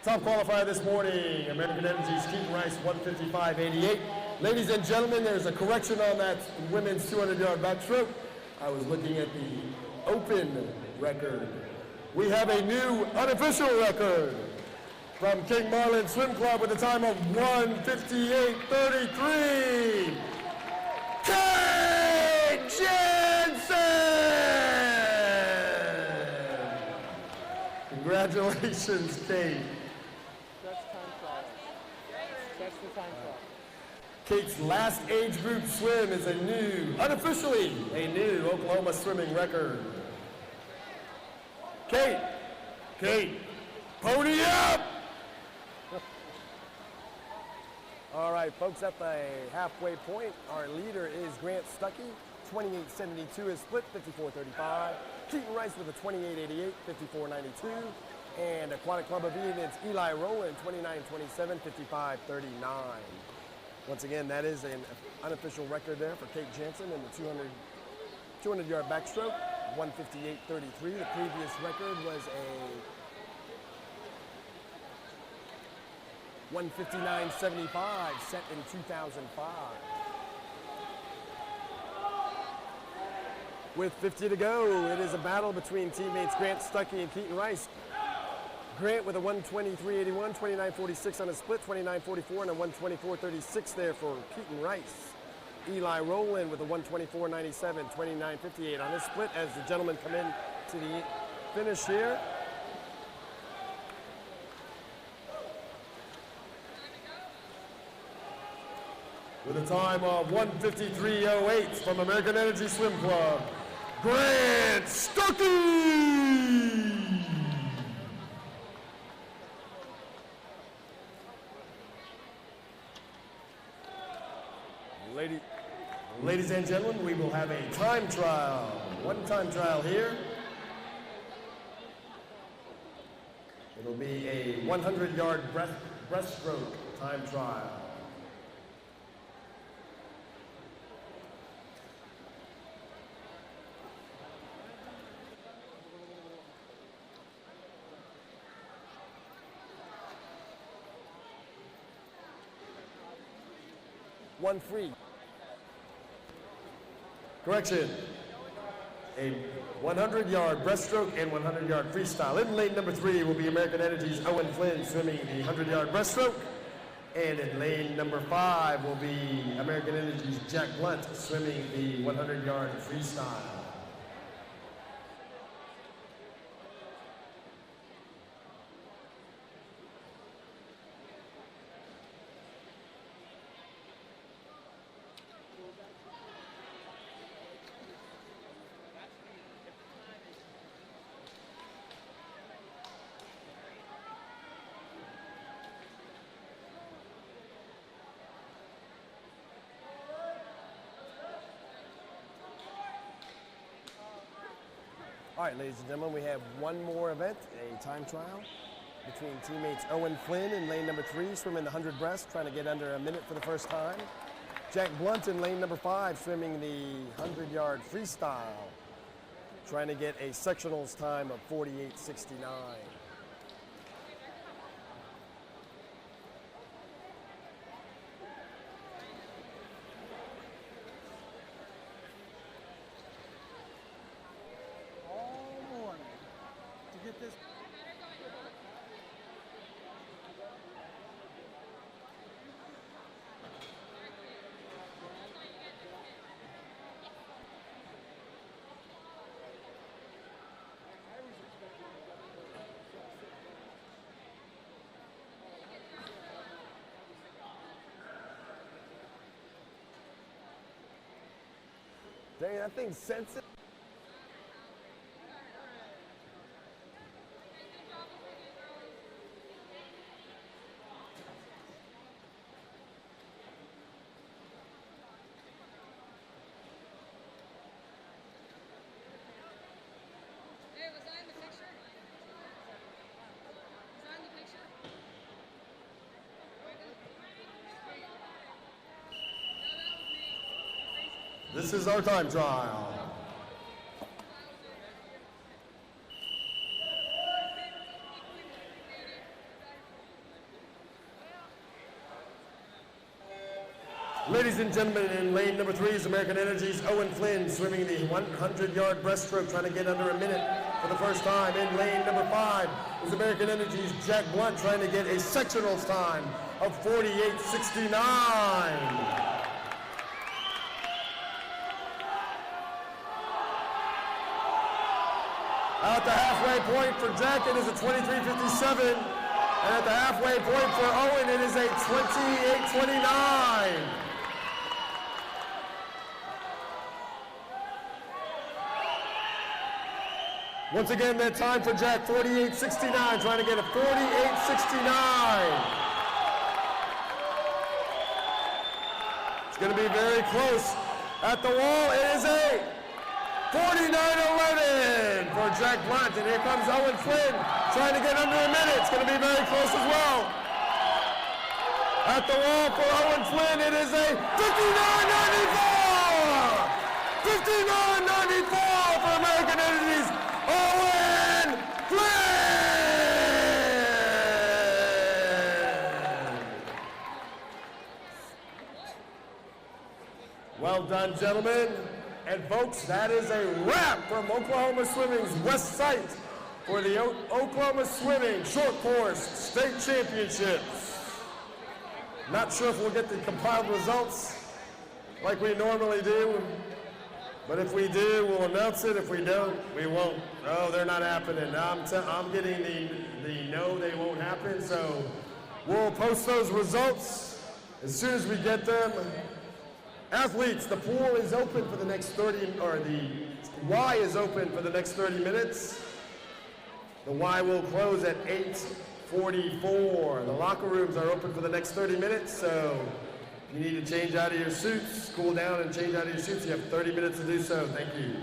Top qualifier this morning, American Energy's Keaton Rice, 155.88. Ladies and gentlemen, there's a correction on that women's 200-yard backstroke. I was looking at the open record. We have a new unofficial record from King Marlin Swim Club with a time of 1:58.33. Kate Jensen! Congratulations, Kate. That's time trial. That's the time trial. Kate's last age group swim is unofficially a new Oklahoma swimming record. Kate, pony up! All right, folks, at the halfway point, our leader is Grant Stuckey, 28.72 is split, 54.35. Keaton Rice with a 28.88, 54.92. And Aquatic Club of Enid's Eli Rowland, 29.27, 55.39. Once again, that is an unofficial record there for Kate Jensen in the 200-yard backstroke, 1:58.33. The previous record was a 1:59.75 set in 2005. With 50 to go, it is a battle between teammates Grant Stuckey and Keaton Rice. Grant with a 1:23.81, 29.46 on a split, 29.44, and a 1:24.36 there for Keaton Rice. Eli Rowland with a 1:24.97, 29.58 on his split as the gentlemen come in to the finish here. With a time of 1:53.08 from American Energy Swim Club, Grant Stuckey! Ladies and gentlemen, we will have a time trial. One time trial here. It'll be a 100-yard breaststroke time trial. One free. Correction. A 100-yard breaststroke and 100-yard freestyle. In lane number 3 will be American Energy's Owen Flynn swimming the 100-yard breaststroke. And in lane number 5 will be American Energy's Jack Blunt swimming the 100-yard freestyle. All right, ladies and gentlemen, we have one more event, a time trial between teammates Owen Flynn in lane number 3, swimming the 100 breast, trying to get under a minute for the first time. Jack Blunt in lane number 5, swimming the 100-yard freestyle, trying to get a sectionals time of 48.69. All morning to get this. Dang, that thing's sensitive. Hey, was I in the picture? Was I in the picture? This is our time trial. Ladies and gentlemen, in lane number 3 is American Energy's Owen Flynn, swimming the 100-yard breaststroke, trying to get under a minute for the first time. In lane number 5 is American Energy's Jack Blunt, trying to get a sectionals time of 48.69. At the halfway point for Jack, it is a 23.57. And at the halfway point for Owen, it is a 28.29. Once again, that time for Jack, 48.69, trying to get a 48.69. It's going to be very close. At the wall, it is a 49.11 for Jack Blunt, and here comes Owen Flynn trying to get under a minute. It's going to be very close as well. At the wall for Owen Flynn, it is a 59.94! 59.94 for American Energy's Owen Flynn! Well done, gentlemen. And folks, that is a wrap from Oklahoma Swimming's West Site for the Oklahoma Swimming Short Course State Championships. Not sure if we'll get the compiled results like we normally do, but if we do, we'll announce it. If we don't, we won't. Oh, they're not happening. I'm getting the no, they won't happen, so we'll post those results as soon as we get them. Athletes, the pool is open for the next 30, or the Y is open for the next 30 minutes. The Y will close at 8:44. The locker rooms are open for the next 30 minutes, so if you need to change out of your suits, cool down and change out of your suits, you have 30 minutes to do so. Thank you.